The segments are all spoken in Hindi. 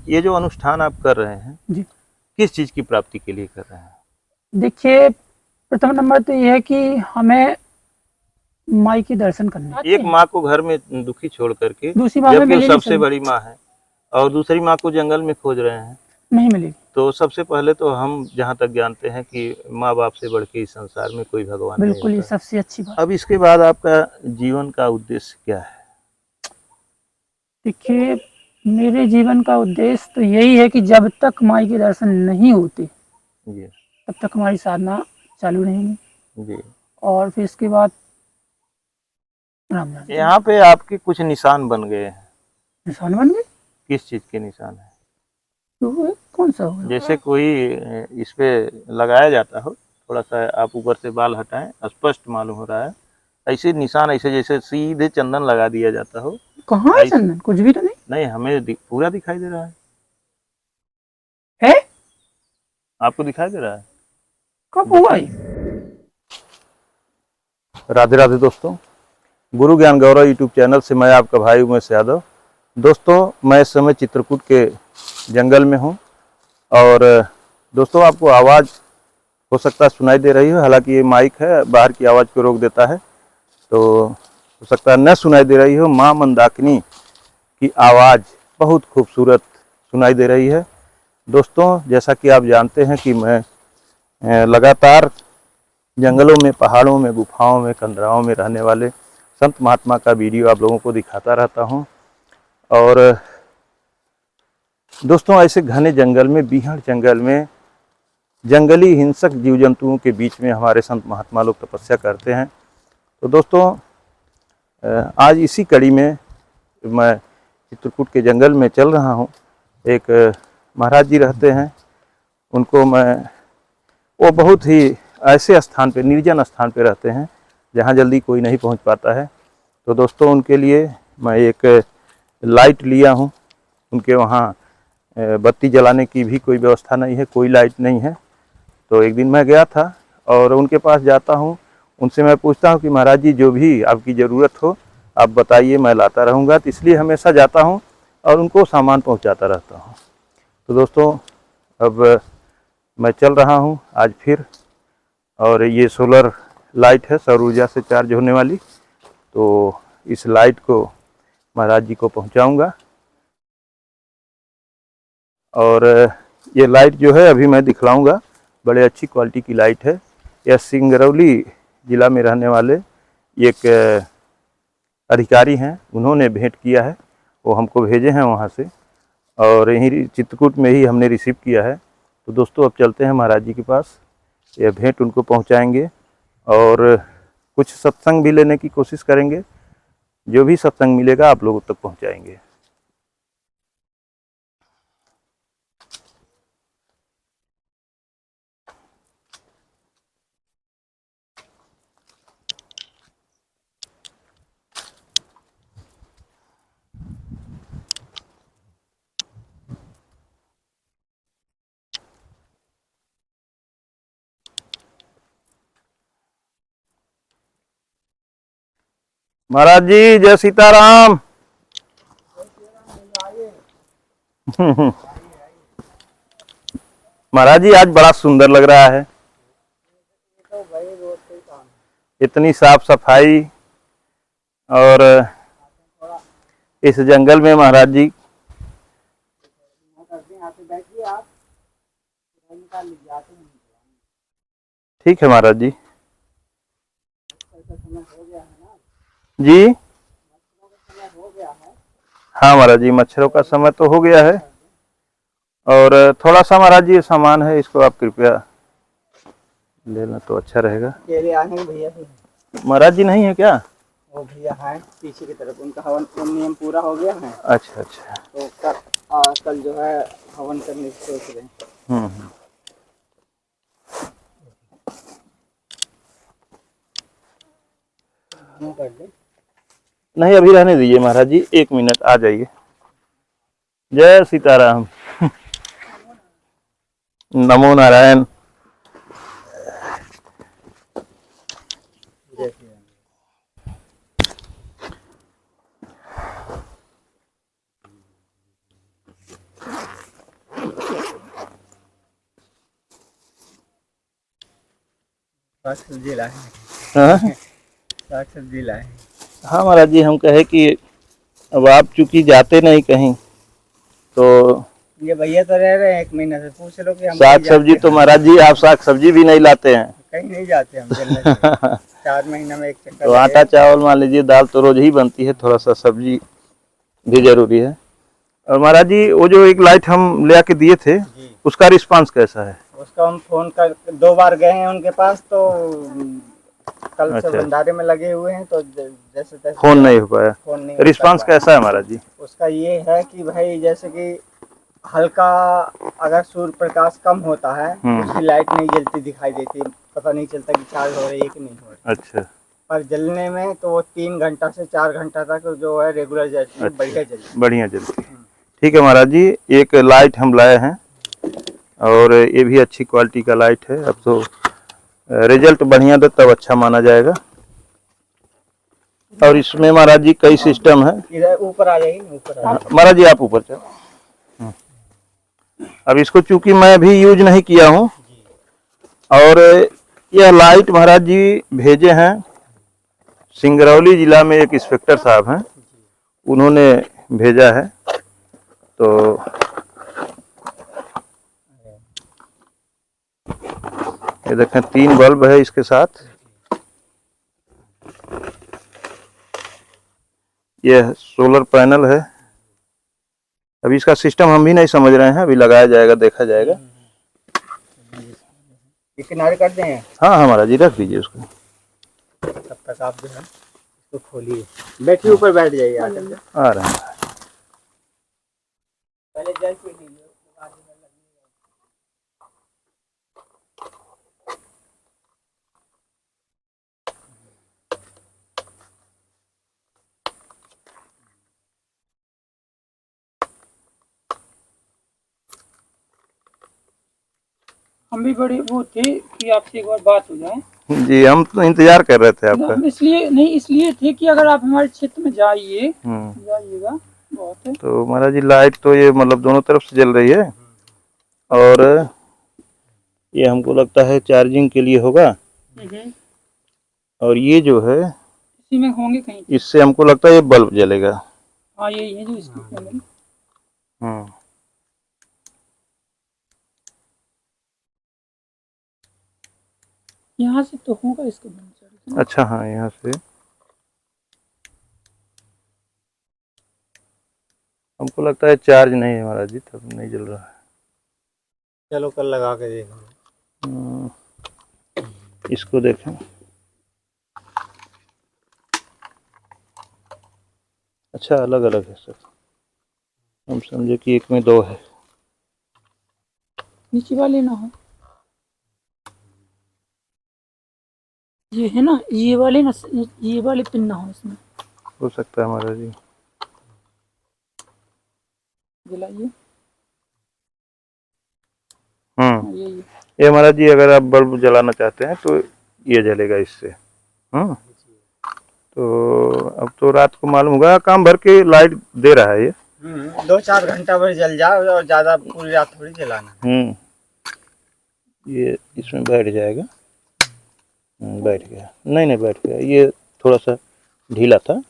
ये जो अनुष्ठान आप कर रहे हैं जी। किस चीज की प्राप्ति के लिए कर रहे हैं? देखिए, प्रथम नंबर तो ये है कि हमें माई के दर्शन करने। एक माँ को घर में दुखी छोड़ करके, दूसरी माँ में जबकि वो मिल ही नहीं सबसे सकती। बड़ी माँ है, और दूसरी माँ को जंगल में खोज रहे हैं, नहीं मिलेगी। तो सबसे पहले तो हम जहाँ तक जानते हैं कि माँ बाप से बढ़ के इस संसार में कोई भगवान नहीं बिल्कुल, ये होता। सबसे अच्छी बात। अब इसके बाद आपका जीवन का उद्देश्य क्या है? देखिए, मेरे जीवन का उद्देश्य तो यही है कि जब तक माई के दर्शन नहीं होते जी तब तक हमारी साधना चालू रहेंगी, जी। और फिर इसके बाद राम जाने। यहाँ पे आपके कुछ निशान बन गए हैं। निशान बन गए? किस चीज के निशान है? तो वो कौन सा होगा? जैसे कोई इस पे लगाया जाता हो, थोड़ा सा आप ऊपर से बाल हटाएं, स्पष्ट मालूम हो रहा है। ऐसे निशान, ऐसे जैसे सीधे चंदन लगा दिया जाता हो। कहाँ है चंदन? कुछ भी तो नहीं नहीं, हमें पूरा दिखाई दे रहा है। है। आपको दिखाई दे रहा है? कब हुआ ये? राधे राधे दोस्तों, गुरु ज्ञान गौरव यूट्यूब चैनल से मैं आपका भाई उमेश यादव। दोस्तों, मैं इस समय चित्रकूट के जंगल में हूँ, और दोस्तों आपको आवाज़ हो सकता है सुनाई दे रही हो, हालांकि ये माइक है, बाहर की आवाज़ को रोक देता है, तो हो सकता है न सुनाई दे रही हो। माँ मंदाकिनी की आवाज़ बहुत खूबसूरत सुनाई दे रही है। दोस्तों, जैसा कि आप जानते हैं कि मैं लगातार जंगलों में, पहाड़ों में, गुफाओं में, कंदराओं में रहने वाले संत महात्मा का वीडियो आप लोगों को दिखाता रहता हूं। और दोस्तों, ऐसे घने जंगल में, बीहड़ जंगल में, जंगली हिंसक जीव जंतुओं के बीच में हमारे संत महात्मा लोग तपस्या करते हैं। तो दोस्तों, आज इसी कड़ी में मैं चित्रकूट के जंगल में चल रहा हूं। एक महाराज जी रहते हैं, उनको मैं, वो बहुत ही ऐसे स्थान पे, निर्जन स्थान पे रहते हैं जहाँ जल्दी कोई नहीं पहुँच पाता है। तो दोस्तों, उनके लिए मैं एक लाइट लिया हूँ। उनके वहाँ बत्ती जलाने की भी कोई व्यवस्था नहीं है, कोई लाइट नहीं है। तो एक दिन मैं गया था और उनके पास जाता हूँ, उनसे मैं पूछता हूँ कि महाराज जी, जो भी आपकी ज़रूरत हो आप बताइए, मैं लाता रहूँगा। तो इसलिए हमेशा जाता हूँ और उनको सामान पहुँचाता रहता हूँ। तो दोस्तों, अब मैं चल रहा हूँ आज फिर, और ये सोलर लाइट है, सौर ऊर्जा से चार्ज होने वाली। तो इस लाइट को महाराज जी को पहुँचाऊँगा। और ये लाइट जो है अभी मैं दिखलाऊँगा, बड़े अच्छी क्वालिटी की लाइट है। यह सिंगरौली ज़िला में रहने वाले एक अधिकारी हैं, उन्होंने भेंट किया है, वो हमको भेजे हैं वहाँ से, और यहीं चित्रकूट में ही हमने रिसीव किया है। तो दोस्तों, अब चलते हैं महाराज जी के पास, यह भेंट उनको पहुँचाएँगे और कुछ सत्संग भी लेने की कोशिश करेंगे। जो भी सत्संग मिलेगा आप लोगों तक पहुँचाएँगे। महाराज जी, जय सीताराम। महाराज जी, आज बड़ा सुंदर लग रहा है, इतनी साफ सफाई, और इस जंगल में महाराज जी। ठीक है महाराज जी। जी हाँ महाराज जी, मच्छरों का समय तो हो गया है, और थोड़ा सा महाराज जी सामान है, इसको आप कृपया लेना तो अच्छा रहेगा। भैया महाराज जी नहीं है क्या? वो भैया है पीछे की तरफ, उनका हवन नियम पूरा हो गया है। अच्छा अच्छा। तो कल जो है हवन करने की सोच रहे हैं। नहीं, अभी रहने दीजिए महाराज जी, 1 मिनट, आ जाइए। जय सीताराम। नमो नारायण। साग सब्जी लाए। हाँ साग सब्जी लाए। हाँ महाराज जी, हम कहे कि अब आप चूंकि जाते नहीं कहीं, तो ये भैया तो रह रहे हैं 1 महीना से, पूछ लो कि हम साग कहीं सब्जी जाते तो हैं। महाराज जी आप साग सब्जी भी नहीं लाते हैं। कहीं नहीं जाते हम जन्नत में। 4 महीना में एक चक्कर तो आटा चावल मान लीजिए, दाल तो रोज ही बनती है, थोड़ा सा सब्जी भी जरूरी है। और महाराज जी वो जो एक लाइट हम ले आके दिए थे, जी। उसका रिस्पांस कैसा है? उसका हम फोन कर 2 बार गए हैं उनके पास, तो कल से अच्छा, भंडारे में लगे हुए हैं, तो जैसे तैसे फोन नहीं हो पाया। फोन नहीं कर रिस्पांस पाए। कैसा है महाराज जी? उसका ये है कि भाई जैसे कि हल्का, अगर सूर्य प्रकाश कम होता है तो उसकी लाइट नहीं जलती दिखाई देती, पता नहीं चलता कि चार्ज हो रही है कि नहीं हो रही। अच्छा पर जलने में तो वो 3 घंटा से 4 घंटा तक जो है रेगुलर जलती है, बढ़िया जलती है। बढ़िया जल्दी। ठीक है महाराज जी, एक लाइट हम लाए हैं और ये भी अच्छी क्वालिटी का लाइट है। अब तो रिजल्ट बढ़िया दे तब अच्छा माना जाएगा। और इसमें महाराज जी कई सिस्टम है। इधर ऊपर आ जाएगी ना, ऊपर आ जाएगी। महाराज जी आप ऊपर चलो। अब इसको चूंकि मैं भी यूज नहीं किया हूँ, और यह लाइट महाराज जी भेजे हैं सिंगरौली जिला में, एक इंस्पेक्टर साहब हैं, उन्होंने भेजा है। तो ये देखें 3 बल्ब है इसके साथ। ये सोलर पैनल है। अभी इसका सिस्टम हम भी नहीं समझ रहे हैं, अभी लगाया जाएगा, देखा जाएगा। ये किनारे कर दें। हाँ हाँ महाराज जी, रख दीजिए उसको। तब तक आप जो है इसको खोलिए, बैठिए, ऊपर बैठ जाइए। आ रहे हैं। पहले जल पी लीजिए। हम भी बड़े वो थे कि आपसे एक बार बात हो जाए। जी, हम तो इंतजार कर रहे थे आपका। हम इसलिए नहीं, इसलिए थे कि अगर आप हमारे क्षेत्र में जाइएगा बहुत है। तो महाराज जी लाइट तो ये मतलब दोनों तरफ से जल रही है, और ये हमको लगता है चार्जिंग के लिए होगा। और ये जो है इसी में होंगे कहीं। इससे हमको लगता है ये बल्ब जलेगा। हाँ यही है जो इसकी पैनल। यहाँ से तो होगा इसका बंद। अच्छा हाँ, यहाँ से हमको लगता है चार्ज नहीं है महाराज जी, तब नहीं जल रहा है। चलो कल लगा के देखो। इसको देखें। अच्छा, अलग अलग है सर, हम समझे कि एक में 2 है। नीचे वाले ना हो, ये है ना, ये वाले ना, ये वाले पिन ना हो इसमें। हो सकता है महाराज जी। जलाइए। ये महाराज जी अगर आप बल्ब जलाना चाहते हैं तो ये जलेगा इससे। तो अब तो रात को मालूम होगा, काम भर के लाइट दे रहा है ये। 2-4 घंटा भर जल जाए, और ज्यादा पूरी रात थोड़ी जलाना। ये इसमें बैठ जाएगा। बैठ गया, नहीं बैठ गया, ये थोड़ा सा ढीला था।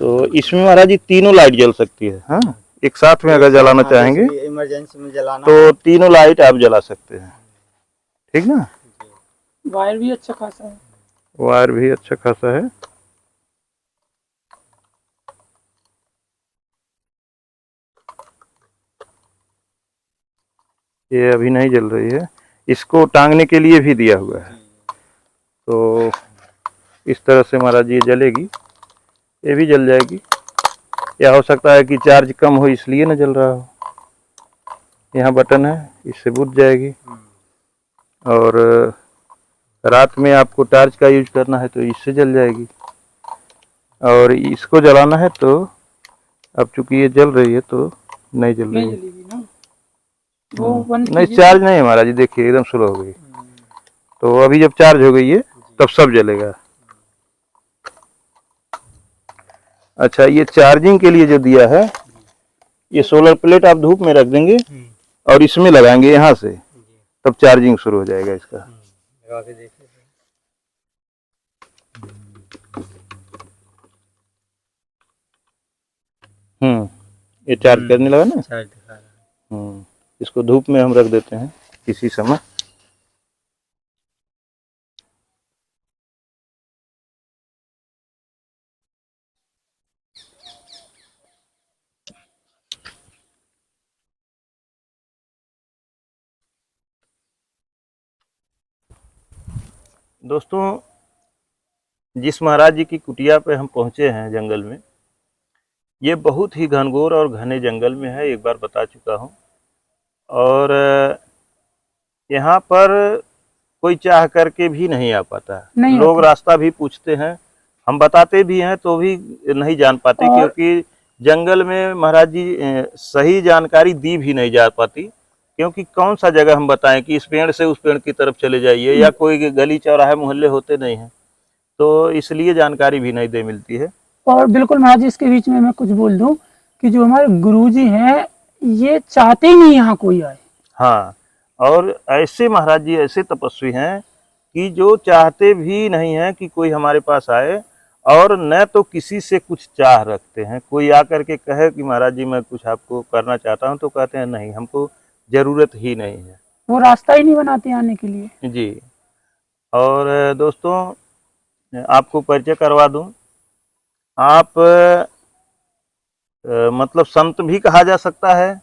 तो इसमें महाराज जी तीनों लाइट जल सकती है। हाँ, एक साथ में अगर जलाना चाहेंगे इमरजेंसी में जलाना तो तीनों लाइट आप जला सकते हैं। ठीक ना? वायर भी अच्छा खासा है। वायर भी अच्छा खासा है। ये अभी नहीं जल रही है, इसको टांगने के लिए भी दिया हुआ है। तो इस तरह से महाराज ये जलेगी, ये भी जल जाएगी। या हो सकता है कि चार्ज कम हो इसलिए ना जल रहा हो। यहाँ बटन है, इससे बुझ जाएगी। और रात में आपको टॉर्च का यूज करना है तो इससे जल जाएगी। और इसको जलाना है तो अब चूंकि ये जल रही है तो नहीं जल रही है। नहीं, चार्ज नहीं है महाराज जी, देखिए एकदम स्लो हो गई। तो अभी जब चार्ज हो गई है तब सब जलेगा। अच्छा, ये चार्जिंग के लिए जो दिया है, ये सोलर प्लेट आप धूप में रख देंगे और इसमें लगाएंगे यहाँ से, तब चार्जिंग शुरू हो जाएगा इसका। लगा के देखिए। ये चार्ज करने लगा ना। चार्ज दिखा रहा है। इसको धूप में हम रख देते हैं किसी समय। दोस्तों, जिस महाराज जी की कुटिया पे हम पहुंचे हैं जंगल में, ये बहुत ही घनघोर और घने जंगल में है, एक बार बता चुका हूं। और यहाँ पर कोई चाह करके भी नहीं आ पाता। नहीं लोग आता। रास्ता भी पूछते हैं, हम बताते भी हैं तो भी नहीं जान पाते, और क्योंकि जंगल में महाराज जी सही जानकारी दी भी नहीं जा पाती। क्योंकि कौन सा जगह हम बताएं कि इस पेड़ से उस पेड़ की तरफ चले जाइए, या कोई गली चौराहे मोहल्ले होते नहीं हैं, तो इसलिए जानकारी भी नहीं दे मिलती है। और बिल्कुल महाराज जी, इसके बीच में मैं कुछ बोल दूं कि जो हमारे गुरुजी हैं, ये चाहते ही नहीं यहाँ कोई आए। हाँ, और ऐसे महाराज जी ऐसे तपस्वी हैं कि जो चाहते भी नहीं हैं कि कोई हमारे पास आए, और न तो किसी से कुछ चाह रखते हैं। कोई आकर के कहे कि महाराज जी मैं कुछ आपको करना चाहता हूं, तो कहते हैं नहीं, हमको जरूरत ही नहीं है। वो रास्ता ही नहीं बनाते आने के लिए। जी। और दोस्तों, आपको परिचय करवा दूं, आप मतलब संत भी कहा जा सकता है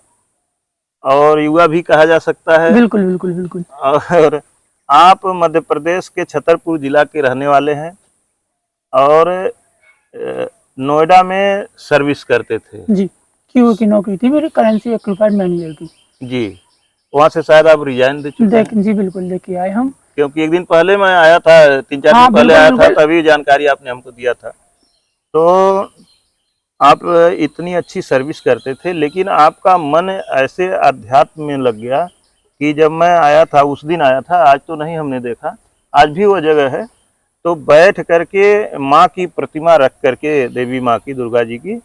और युवा भी कहा जा सकता है। बिल्कुल बिल्कुल बिल्कुल। और आप मध्य प्रदेश के छतरपुर जिला के रहने वाले हैं, और नोएडा में सर्विस करते थे। जी, क्यों की नौकरी थी मेरी, करेंसी एक्विफाइड मैनेजर की। जी, वहाँ से शायद आप रिजाइन दे चुके हैं। जी बिल्कुल, लेके आए हम। क्योंकि एक दिन पहले मैं आया था, 3-4 हाँ, दिन पहले बिल्कुल, आया था, बिल्कुल। तभी जानकारी आपने हमको दिया था। तो आप इतनी अच्छी सर्विस करते थे, लेकिन आपका मन ऐसे अध्यात्म में लग गया कि जब मैं आया था, उस दिन आया था, आज तो नहीं हमने देखा, आज भी वो जगह है, तो बैठ करके माँ की प्रतिमा रख करके, देवी माँ की, दुर्गा जी की,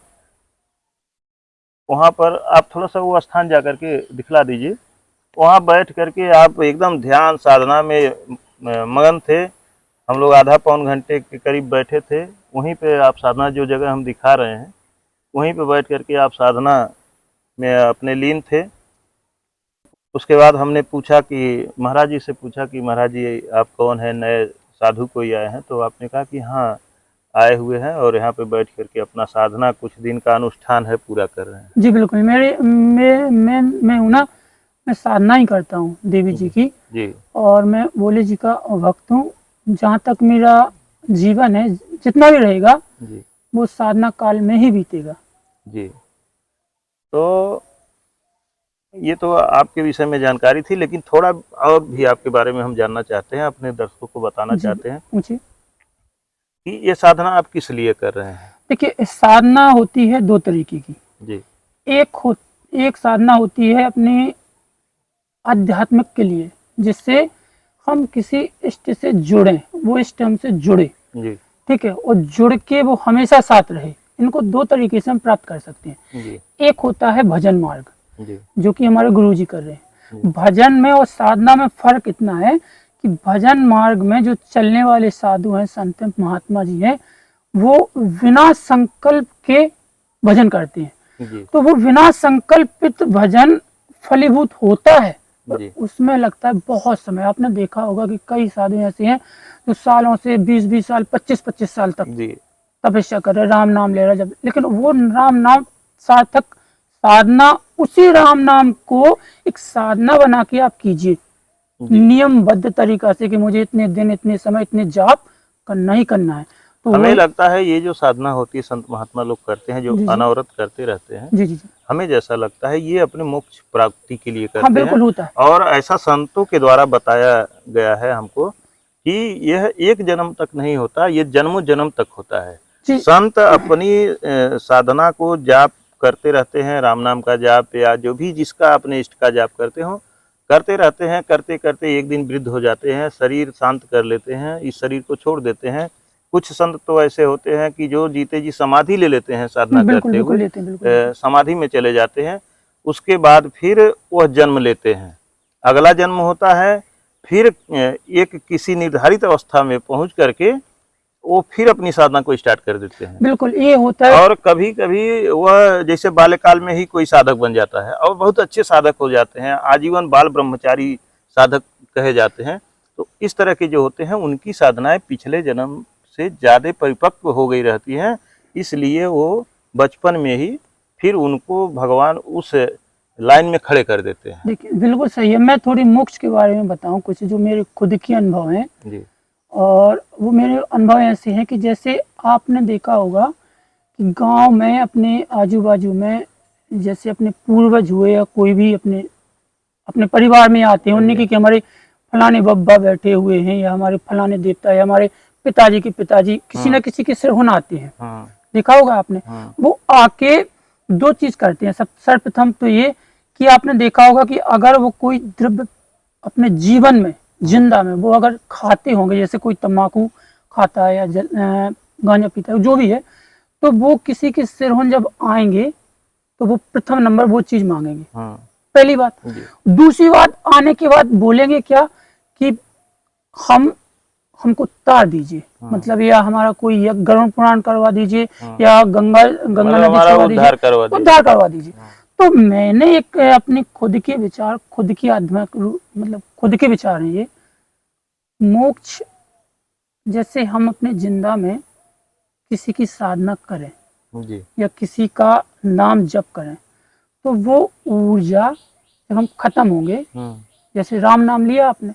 वहाँ पर आप थोड़ा सा वो स्थान जा करके दिखला दीजिए। वहाँ बैठ करके आप एकदम ध्यान साधना में मगन थे। हम लोग आधा पौन घंटे के करीब बैठे थे वहीं पे। आप साधना जो जगह हम दिखा रहे हैं, वहीं पे बैठ करके आप साधना में अपने लीन थे। उसके बाद हमने पूछा कि महाराज जी से पूछा कि महाराज जी आप कौन हैं, नए साधु कोई आए हैं? तो आपने कहा कि हाँ आए हुए हैं, और यहाँ पे बैठ करके अपना साधना कुछ दिन का अनुष्ठान है पूरा कर रहे हैं। जी बिल्कुल, मैं हूँ ना, मैं साधना ही करता हूँ देवी जी की। जी। और मैं भोले जी का भक्त हूँ। जहाँ तक मेरा जीवन है, जितना भी रहेगा, जी। वो साधना काल में ही बीतेगा। जी। तो ये तो आपके विषय में जानकारी थी, लेकिन थोड़ा और भी आपके बारे में हम जानना चाहते हैं, अपने दर्शकों को बताना चाहते हैं पूछिए कि ये साधना आप किस लिए कर रहे हैं। देखिए, साधना होती है दो तरीके की। जी। एक साधना होती है अपने आध्यात्मिक के लिए, जिससे हम किसी इष्ट से जुड़ें, वो इष्ट हमसे जुड़े। जी। ठीक है, और जुड़ के वो हमेशा साथ रहे। इनको दो तरीके से हम प्राप्त कर सकते हैं। जी। एक होता है भजन मार्ग, जी। जो कि हमारे गुरुजी कर रहे हैं। भजन में और साधना में फर्क इतना है कि भजन मार्ग में जो चलने वाले साधु हैं, संत महात्मा जी हैं, वो बिना संकल्प के भजन करते हैं। जी। तो वो बिना संकल्पित भजन फलीभूत होता है, जी। उसमें लगता है बहुत समय। आपने देखा होगा कि कई साधु ऐसे हैं जो सालों से 20-20 साल, 25-25 साल तक जी। तपस्या कर रहे, राम नाम ले रहे, जब लेकिन वो राम नाम सार्थक साधना, उसी राम नाम को एक साधना बना के आप कीजिए नियमबद्ध तरीका से कि मुझे इतने दिन, इतने समय, इतने जाप करना ही करना है। तो हमें लगता है ये जो साधना होती है, संत महात्मा लोग करते हैं, जो जी, जी। अनवरत करते रहते हैं, जी जी जी, हमें जैसा लगता है ये अपने मोक्ष प्राप्ति के लिए हाँ करते बिल्कुल हैं। होता है। और ऐसा संतों के द्वारा बताया गया है हमको कि यह एक जन्म तक नहीं होता, ये जन्मों जन्म तक होता है। जी संत अपनी साधना को जाप करते रहते हैं, राम नाम का जाप या जो भी जिसका अपने इष्ट का जाप करते हो, करते रहते हैं। करते करते एक दिन वृद्ध हो जाते हैं, शरीर शांत कर लेते हैं, इस शरीर को छोड़ देते हैं। कुछ संत तो ऐसे होते हैं कि जो जीते जी समाधि ले लेते हैं, साधना बिल्कुल करते बिल्कुल हुए लेते हैं, बिल्कुल। समाधि में चले जाते हैं। उसके बाद फिर वह जन्म लेते हैं, अगला जन्म होता है। फिर एक किसी निर्धारित अवस्था में पहुंच करके वो फिर अपनी साधना को स्टार्ट कर देते हैं। बिल्कुल ये होता है। और कभी कभी वह जैसे बाल्यकाल में ही कोई साधक बन जाता है और बहुत अच्छे साधक हो जाते हैं, आजीवन बाल ब्रह्मचारी साधक कहे जाते हैं। तो इस तरह के जो होते हैं उनकी साधनाएं पिछले जन्म से ज्यादा परिपक्व हो गई रहती हैं, इसलिए वो बचपन में ही फिर उनको भगवान उस लाइन में खड़े कर देते हैं। देखिए बिल्कुल सही है। मैं थोड़ी मोक्ष के बारे में बताऊं कुछ जो मेरे खुद के अनुभव हैं, जी और वो मेरे अनुभव ऐसे हैं कि जैसे आपने देखा होगा कि गांव में अपने आजू बाजू में जैसे अपने पूर्वज हुए या कोई भी अपने अपने परिवार में आते हैं, उन्हें कि हमारे फलाने बब्बा बैठे हुए हैं या हमारे फलाने देवता या हमारे पिताजी के पिताजी किसी न किसी के सिरहुन आते हैं। हाँ देखा होगा आपने। हाँ वो आके दो चीज करते हैं। सर्वप्रथम तो ये कि आपने देखा होगा कि अगर वो कोई द्रव्य अपने जीवन में जिंदा में वो अगर खाते होंगे, जैसे कोई तम्बाकू खाता है या गांजा पीता है, जो भी है, तो वो किसी के सिरहुन जब आएंगे तो वो प्रथम नंबर वो चीज मांगेंगे। हाँ पहली बात। जी दूसरी बात, आने के बाद बोलेंगे क्या कि हमको तार दीजिए, मतलब या हमारा कोई या गरुड़ पुराण करवा दीजिए या गंगा मतलब नदी हमारा चलवा उद्धार करवा दीजिए, दीजिए। उद्धार करवा दीजिए। तो मैंने एक अपने खुद के विचार, खुद की आध्यात्मिक मतलब खुद के विचार हैं ये। मोक्ष जैसे हम अपने जिंदा में किसी की साधना करें जी या किसी का नाम जप करें, तो वो ऊर्जा जब हम खत्म होंगे, जैसे राम नाम लिया आपने,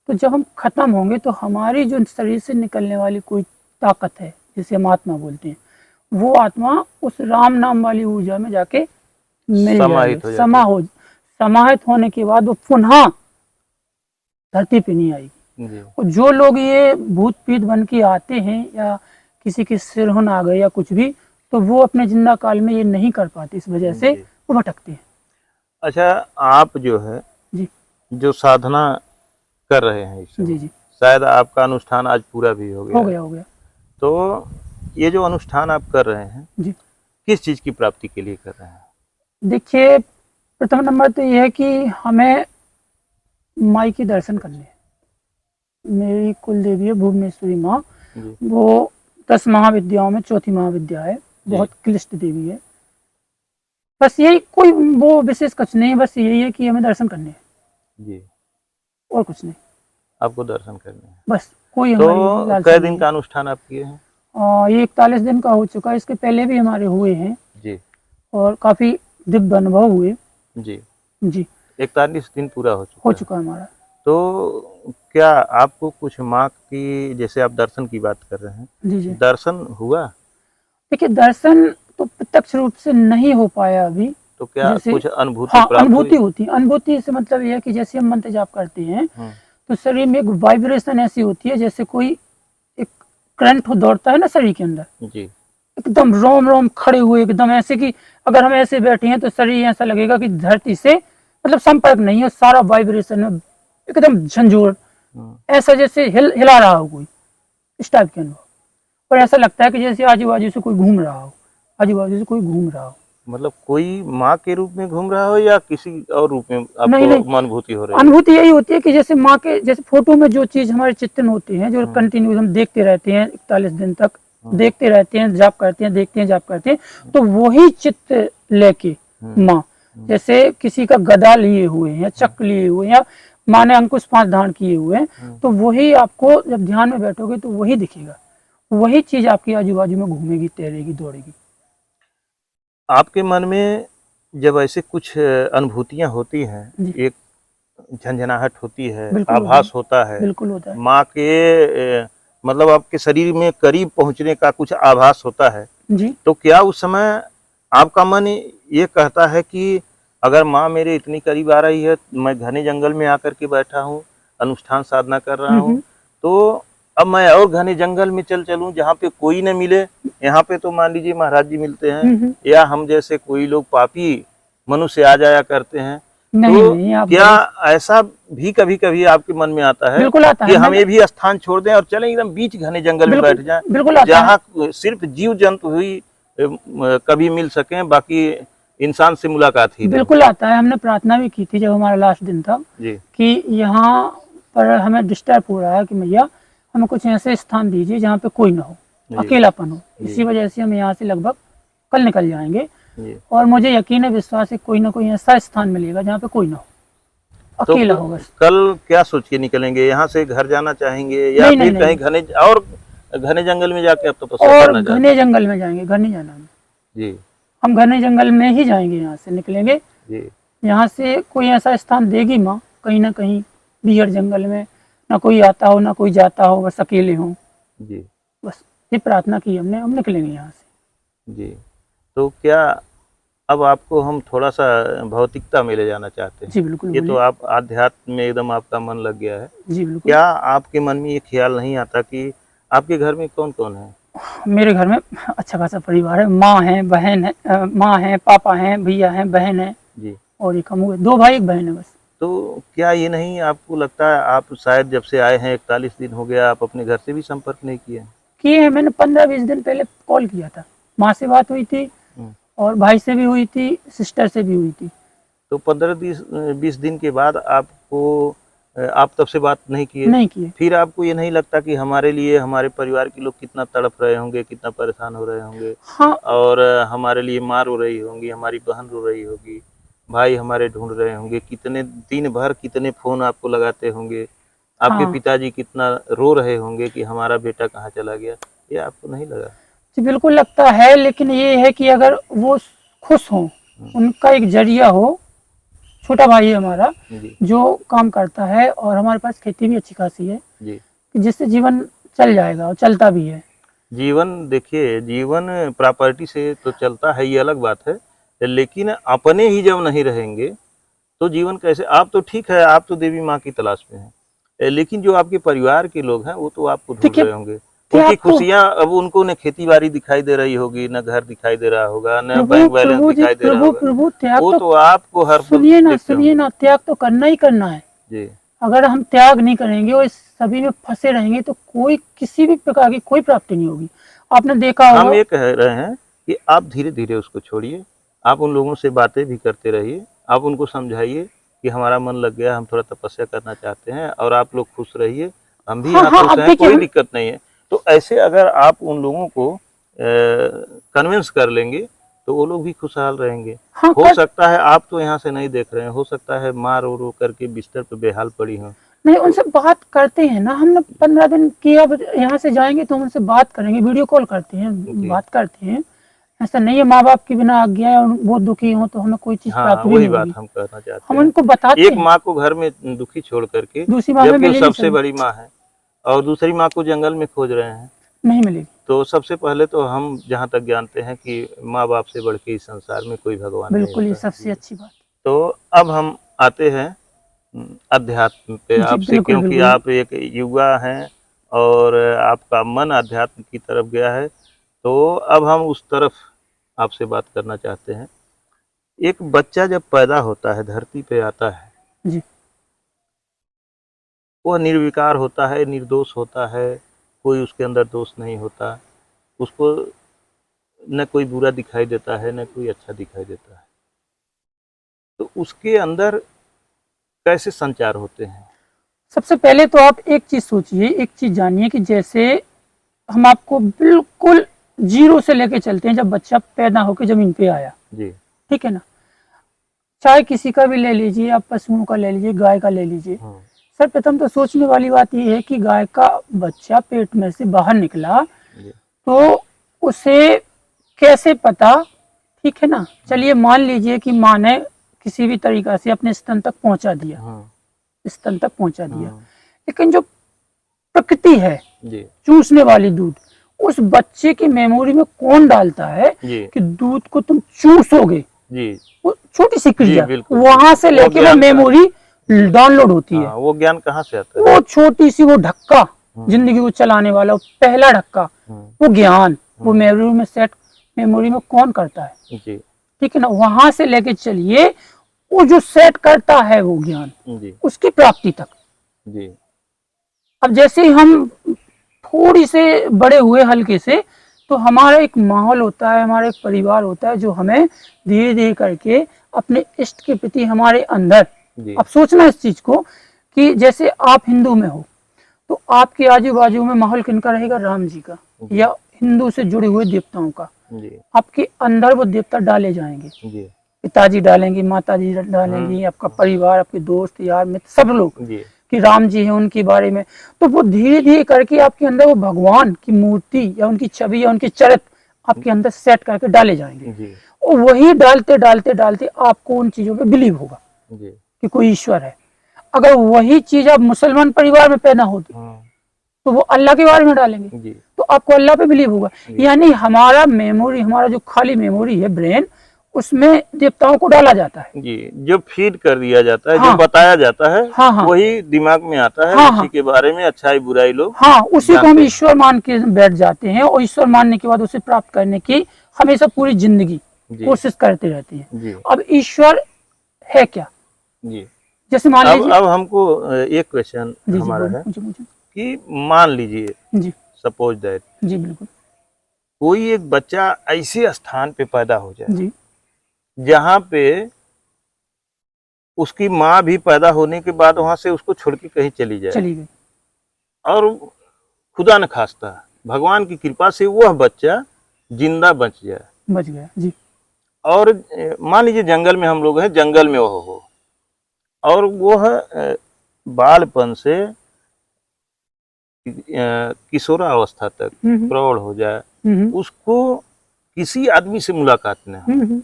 तो जब हम खत्म होंगे तो हमारी जो शरीर से निकलने वाली कोई ताकत है जिसे हम आत्मा बोलते हैं, वो आत्मा उस राम नाम वाली ऊर्जा में जाके मिल जाएगी, समाहित होने के बाद वो पुनः धरती पे नहीं आएगी। और जो लोग ये भूत पीत बन के आते हैं या किसी के सिरहुन आ गए या कुछ भी, तो वो अपने जिंदा काल में ये नहीं कर पाते, इस वजह से वो भटकते हैं। अच्छा, आप जो है जी जो साधना कर रहे हैं इस समय, जी जी शायद आपका अनुष्ठान आज पूरा भी हो गया। हो गया। तो ये जो अनुष्ठान आप कर रहे हैं जी किस चीज की प्राप्ति के लिए कर रहे हैं? देखिए, प्रथम नंबर तो ये है कि हमें माई के दर्शन करने हैं। मेरी कुल देवी है भुवनेश्वरी माँ, वो 10 महाविद्याओं में चौथी महाविद्या है, बहुत क्लिष्ट देवी है। बस यही, कोई वो विशेष कुछ नहीं है, बस यही है कि हमें दर्शन करने हैं जी, और कुछ नहीं, आपको दर्शन करने हैं बस। कोई तो कई दिन का अनुष्ठान आप किए हैं? ये 41 दिन का हो चुका है। इसके पहले भी हमारे हुए हैं जी, और काफी दिव्य अनुभव हुए जी जी। 41 दिन पूरा हो चुका हमारा। तो क्या आपको कुछ माँ की, जैसे आप दर्शन की बात कर रहे हैं, जी जी, दर्शन हुआ? देखिए, दर्शन तो प्रत्यक्ष रूप से नहीं हो पाया अभी। तो क्या कुछ अनुभूति? हाँ, अनुभूति होती है। अनुभूति से मतलब यह है कि जैसे हम मंत्र जाप करते हैं तो शरीर में एक वाइब्रेशन ऐसी होती है जैसे कोई एक करंट दौड़ता है ना शरीर के अंदर जी, एकदम रोम रोम खड़े हुए, एकदम ऐसे कि अगर हम ऐसे बैठे हैं तो शरीर ऐसा लगेगा कि धरती से मतलब संपर्क नहीं है, सारा वाइब्रेशन है, एकदम झंझोर, ऐसा जैसे हिला रहा हो कोई, इस टाइप के अनुभव। और ऐसा लगता है कि जैसे आजू बाजू से कोई घूम रहा हो, आजू बाजू से कोई घूम रहा हो। मतलब कोई माँ के रूप में घूम रहा हो या किसी और रूप में आपको अनुभूति हो रही है? अनुभूति यही होती है कि जैसे माँ के, जैसे फोटो में जो चीज हमारे चित्रण होते हैं, जो कंटिन्यू हम देखते रहते हैं 41 दिन तक, देखते रहते हैं, जाप करते हैं, देखते हैं, जाप करते हैं, तो वही चित्त लेके माँ, जैसे किसी का गदा लिए हुए हैं या चक्र लिए हुए हैं या माँ ने अंकुश 5 धारण किए हुए हैं, तो वही आपको जब ध्यान में बैठोगे तो वही दिखेगा, वही चीज आपकी आजू बाजू में घूमेगी, तैरेगी, दौड़ेगी। आपके मन में जब ऐसे कुछ अनुभूतियां होती हैं, एक झंझनाहट होती है, आभास होता है, बिल्कुल होता है, माँ के मतलब आपके शरीर में करीब पहुंचने का कुछ आभास होता है जी, तो क्या उस समय आपका मन ये कहता है कि अगर माँ मेरे इतनी करीब आ रही है, मैं घने जंगल में आकर के बैठा हूँ, अनुष्ठान साधना कर रहा हूँ, तो अब मैं और घने जंगल में चलूं जहाँ पे कोई न मिले? यहाँ पे तो मान लीजिए महाराज जी मिलते हैं या हम जैसे कोई लोग पापी मनुष्य आ जाया करते हैं, तो क्या ऐसा भी कभी कभी आपके मन में आता है? बिल्कुल आता है कि हम ये भी स्थान छोड़ दें और चलें एकदम बीच घने जंगल में बैठ जाएं, जहाँ सिर्फ जीव जंतु ही कभी मिल सके, बाकी इंसान से मुलाकात ही? बिल्कुल आता है। हमने प्रार्थना भी की थी जब हमारा लास्ट दिन था जी, कि यहाँ पर हमें डिस्टर्ब हो रहा है कि भैया हमें कुछ ऐसे स्थान दीजिए जहाँ पे कोई ना हो, जी। अकेलापन हो। जी। इसी वजह से हम यहाँ से लगभग कल निकल जाएंगे जी। और मुझे यकीन है, विश्वास है, कोई ना कोई ऐसा स्थान मिलेगा जहाँ पे कोई ना हो, तो अकेला हो बस। कल क्या सोच के निकलेंगे? यहाँ से घर जाना चाहेंगे या नहीं, फिर नहीं, कहीं घने जंगल में जाके अब तपस्या और करना चाहते घने जंगल में जाएंगे, घर नहीं जाना हमें। हैं? जी। हम घने जंगल में ही जाएंगे, यहाँ से निकलेंगे। जी। यहाँ से कोई ऐसा स्थान देगी माँ, कहीं ना कहीं बिहड़ जंगल में, ना कोई आता हो ना कोई जाता हो, बस अकेले हों, जी। बस ये प्रार्थना की हमने। हम निकलेंगे यहाँ से। जी। तो क्या अब आपको हम थोड़ा सा भौतिकता में ले जाना चाहते हैं? जी बिल्कुल, ये तो बोलिए। आप आध्यात्म में एकदम आपका मन लग गया है। जी बिल्कुल। क्या आपके मन में ये ख्याल नहीं आता कि आपके घर में कौन-कौन है? मेरे घर में अच्छा खासा परिवार है, माँ है, बहन है, माँ है, पापा हैं, भैया हैं, बहन है, जी। और एक हम हुए, 2 भाई 1 बहन है बस। तो क्या ये नहीं आपको लगता है, आप शायद जब से आए हैं 41 दिन हो गया, आप अपने घर से भी संपर्क नहीं किए हैं? किए हैं, मैंने 15-20 दिन पहले कॉल किया था। माँ से बात हुई थी हुँ। और भाई से भी हुई थी, सिस्टर से भी हुई थी। तो 15-20 दिन के बाद आपको आप तब से बात नहीं किए? नहीं किए। फिर आपको ये नहीं लगता कि हमारे लिए हमारे परिवार के लोग कितना तड़प रहे होंगे, कितना परेशान हो रहे होंगे? हाँ, और हमारे लिए माँ रो रही होंगी, हमारी बहन रो रही होगी, भाई हमारे ढूँढ रहे होंगे, कितने दिन भर कितने फ़ोन आपको लगाते होंगे, आपके हाँ। पिताजी कितना रो रहे होंगे कि हमारा बेटा कहाँ चला गया, ये आपको नहीं लगा? जी बिल्कुल लगता है, लेकिन ये है कि अगर वो खुश हों, उनका एक ज़रिया हो। छोटा भाई है हमारा, जी। जो काम करता है, और हमारे पास खेती भी अच्छी खासी है, जी। कि जिससे जीवन चल जाएगा और चलता भी है। जीवन देखिए, जीवन प्रॉपर्टी से तो चलता है, ये अलग बात है, लेकिन अपने ही जब नहीं रहेंगे, तो जीवन कैसे? आप तो ठीक है, आप तो देवी माँ की तलाश में हैं, लेकिन जो आपके परिवार के लोग हैं, वो तो आपको ढूँढ देखिए, रहे होंगे। त्याग उनकी तो खुशियाँ अब उनको न खेती-बाड़ी दिखाई दे रही होगी, न घर दिखाई दे रहा होगा, न प्रभु बैंक बैलेंस प्रभु जी, दिखाई दे रहा होगा। प्रभु त्याग वो तो, तो आपको हर पल देखते सुनिए होंगे। ना, त्याग तो करना ही करना है। जी। अगर हम त्याग नहीं करेंगे और इस सभी में फंसे रहेंगे तो कोई किसी भी प्रकार की कोई प्राप्ति नहीं होगी। आपने देखा हम होगा। ये कह रहे हैं कि आप धीरे-धीरे उसको छोड़िए, आप उन लोगों से बातें भी करते रहिए, आप उनको समझाइए कि हमारा मन लग गया, हम थोड़ा तपस्या करना चाहते हैं और आप लोग खुश रहिए, हम भी हाँ यहाँ हाँ, खुश अब हैं, देखिए कोई दिक्कत नहीं है। तो ऐसे अगर आप उन लोगों को कन्विंस कर लेंगे, तो वो लोग भी खुशहाल रहेंगे। हाँ हो कर, सकता है आप तो यहाँ से नहीं देख रहे हैं, हो सकता है माँ रो-रो करके बिस्तर पे बेहाल पड़ी हों। नहीं, उनसे बात करते हैं ना, हमने 15 दिन किया। अब यहाँ से जाएंगे तो हम उनसे बात करेंगे, वीडियो कॉल करते हैं, जी। बात करते हैं। ऐसा नहीं है माँ बाप के बिना आज्ञा है और वो दुखी हो तो हमें कोई चीज़ हाँ, प्राप्त भी वही नहीं बात होगी। हम कहना चाहते हम हैं। उनको बताते एक हैं, माँ को घर में दुखी छोड़ करके, दूसरी माँ में जबकि वो मिल ही नहीं सबसे सकती, बड़ी माँ है और दूसरी माँ को जंगल में खोज रहे हैं। नहीं मिलेगी। तो सबसे पहले तो हम जहाँ तक जानते हैं कि माँ-बाप से बढ़ के इस संसार में कोई भगवान नहीं बिल्कुल, ये होता है। सबसे अच्छी बात। तो अब हम आते हैं अध्यात्म पे जी आपसे, बिल्कुल क्योंकि बिल्कुल। आप एक युवा हैं और आपका मन अध्यात्म की तरफ गया है, तो अब हम उस तरफ आपसे बात करना चाहते हैं। एक बच्चा जब पैदा होता है, धरती पे आता है, जी वह निर्विकार होता है, निर्दोष होता है, कोई उसके अंदर दोष नहीं होता। उसको न कोई बुरा दिखाई देता है, न कोई अच्छा दिखाई देता है। तो उसके अंदर कैसे संचार होते हैं? सबसे पहले तो आप एक चीज़ सोचिए, एक चीज़ जानिए कि जैसे हम आपको बिल्कुल जीरो से लेके चलते हैं, जब बच्चा पैदा होकर ज़मीन पे आया, जी। ठीक है ना, चाहे किसी का भी ले लीजिए, आप पशुओं का ले लीजिए, गाय का ले लीजिए। हाँ। सर्वप्रथम तो सोचने वाली बात ये है कि गाय का बच्चा पेट में से बाहर निकला जी। तो उसे कैसे पता, ठीक है ना। चलिए मान लीजिए कि माँ ने किसी भी तरीका से अपने स्तन तक पहुंचा दिया, हाँ। स्तन तक पहुंचा दिया, हाँ। लेकिन जो प्रकृति है जी। चूसने वाली दूध, उस बच्चे की मेमोरी में कौन डालता है जी। कि दूध को तुम चूसोगे। जी। वो छोटी सी क्रिया, बिल्कुल, वहां से वो लेके वो ज्ञान का- मेमोरी डाउनलोड होती है। हाँ, वो ज्ञान कहाँ से आता है? वो छोटी सी वो ढक्का, जिंदगी को चलाने वाला वो पहला ढक्का, वो ज्ञान, वो मेमोरी में सेट, मेमोरी में कौन करता है, जी। ठीक है ना। वहां से लेके चलिए, वो जो सेट करता है वो ज्ञान, जी। उसकी प्राप्ति तक। जी। अब जैसे ही हम थोड़ी से बड़े हुए हल्के से, तो हमारा एक माहौल होता है, हमारा एक परिवार होता है जो हमें धीरे धीरे करके अपने इष्ट के प्रति हमारे अंदर, जी। अब सोचना इस चीज को कि जैसे आप हिंदू में हो तो आपके आजू बाजू में माहौल किनका रहेगा? राम जी का या हिंदू से जुड़े हुए देवताओं का। जी आपके अंदर वो देवता डाले जाएंगे, जी पिताजी डालेंगी, माताजी डालेंगी, आपका परिवार, आपके दोस्त यार मित्र सब लोग जी कि राम जी हैं उनके बारे में। तो वो धीरे धीरे करके आपके अंदर वो भगवान की मूर्ति या उनकी छवि या उनके चरित्र आपके अंदर सेट करके डाले जाएंगे। जी और वही डालते डालते डालते आपको उन चीजों पे बिलीव होगा जी कि कोई ईश्वर है। अगर वही चीज आप मुसलमान परिवार में पैदा होती तो वो अल्लाह के बारे में डालेंगे जी तो आपको अल्लाह पे बिलीव होगा। यानी हमारा मेमोरी, हमारा जो खाली मेमोरी है ब्रेन, उसमें देवताओं को डाला जाता है। जी, जो फीड कर दिया जाता है, हाँ, जो बताया जाता है, हाँ, हाँ, वही दिमाग में आता है। हाँ, उसी हाँ, के बारे में अच्छाई बुराई लोग हाँ, उसी को हम जानते हैं। ईश्वर मान के बैठ जाते हैं और ईश्वर मानने के बाद उसे प्राप्त करने की हमेशा पूरी जिंदगी जी कोशिश करते रहते हैं। जी अब ईश्वर है क्या? जी। जैसे मान लीजिए, अब हमको एक क्वेश्चन जी जी हमारा बोलिए, है मुझे कि मान लीजिए, जी सपोज दैट, जी बिल्कुल कोई एक बच्चा ऐसे स्थान पे पैदा हो जाए जी जहाँ पे उसकी माँ भी पैदा होने के बाद वहां से उसको छोड़ के कहीं चली जाए, चली गई, और खुदा न खास्ता भगवान की कृपा से वह बच्चा जिंदा बच जाए, बच गया जी, और मान लीजिए जंगल में हम लोग हैं, जंगल में वो हो, और वह बालपन से किशोरावस्था तक प्रौढ़ हो जाए, उसको किसी आदमी से मुलाकात न हो,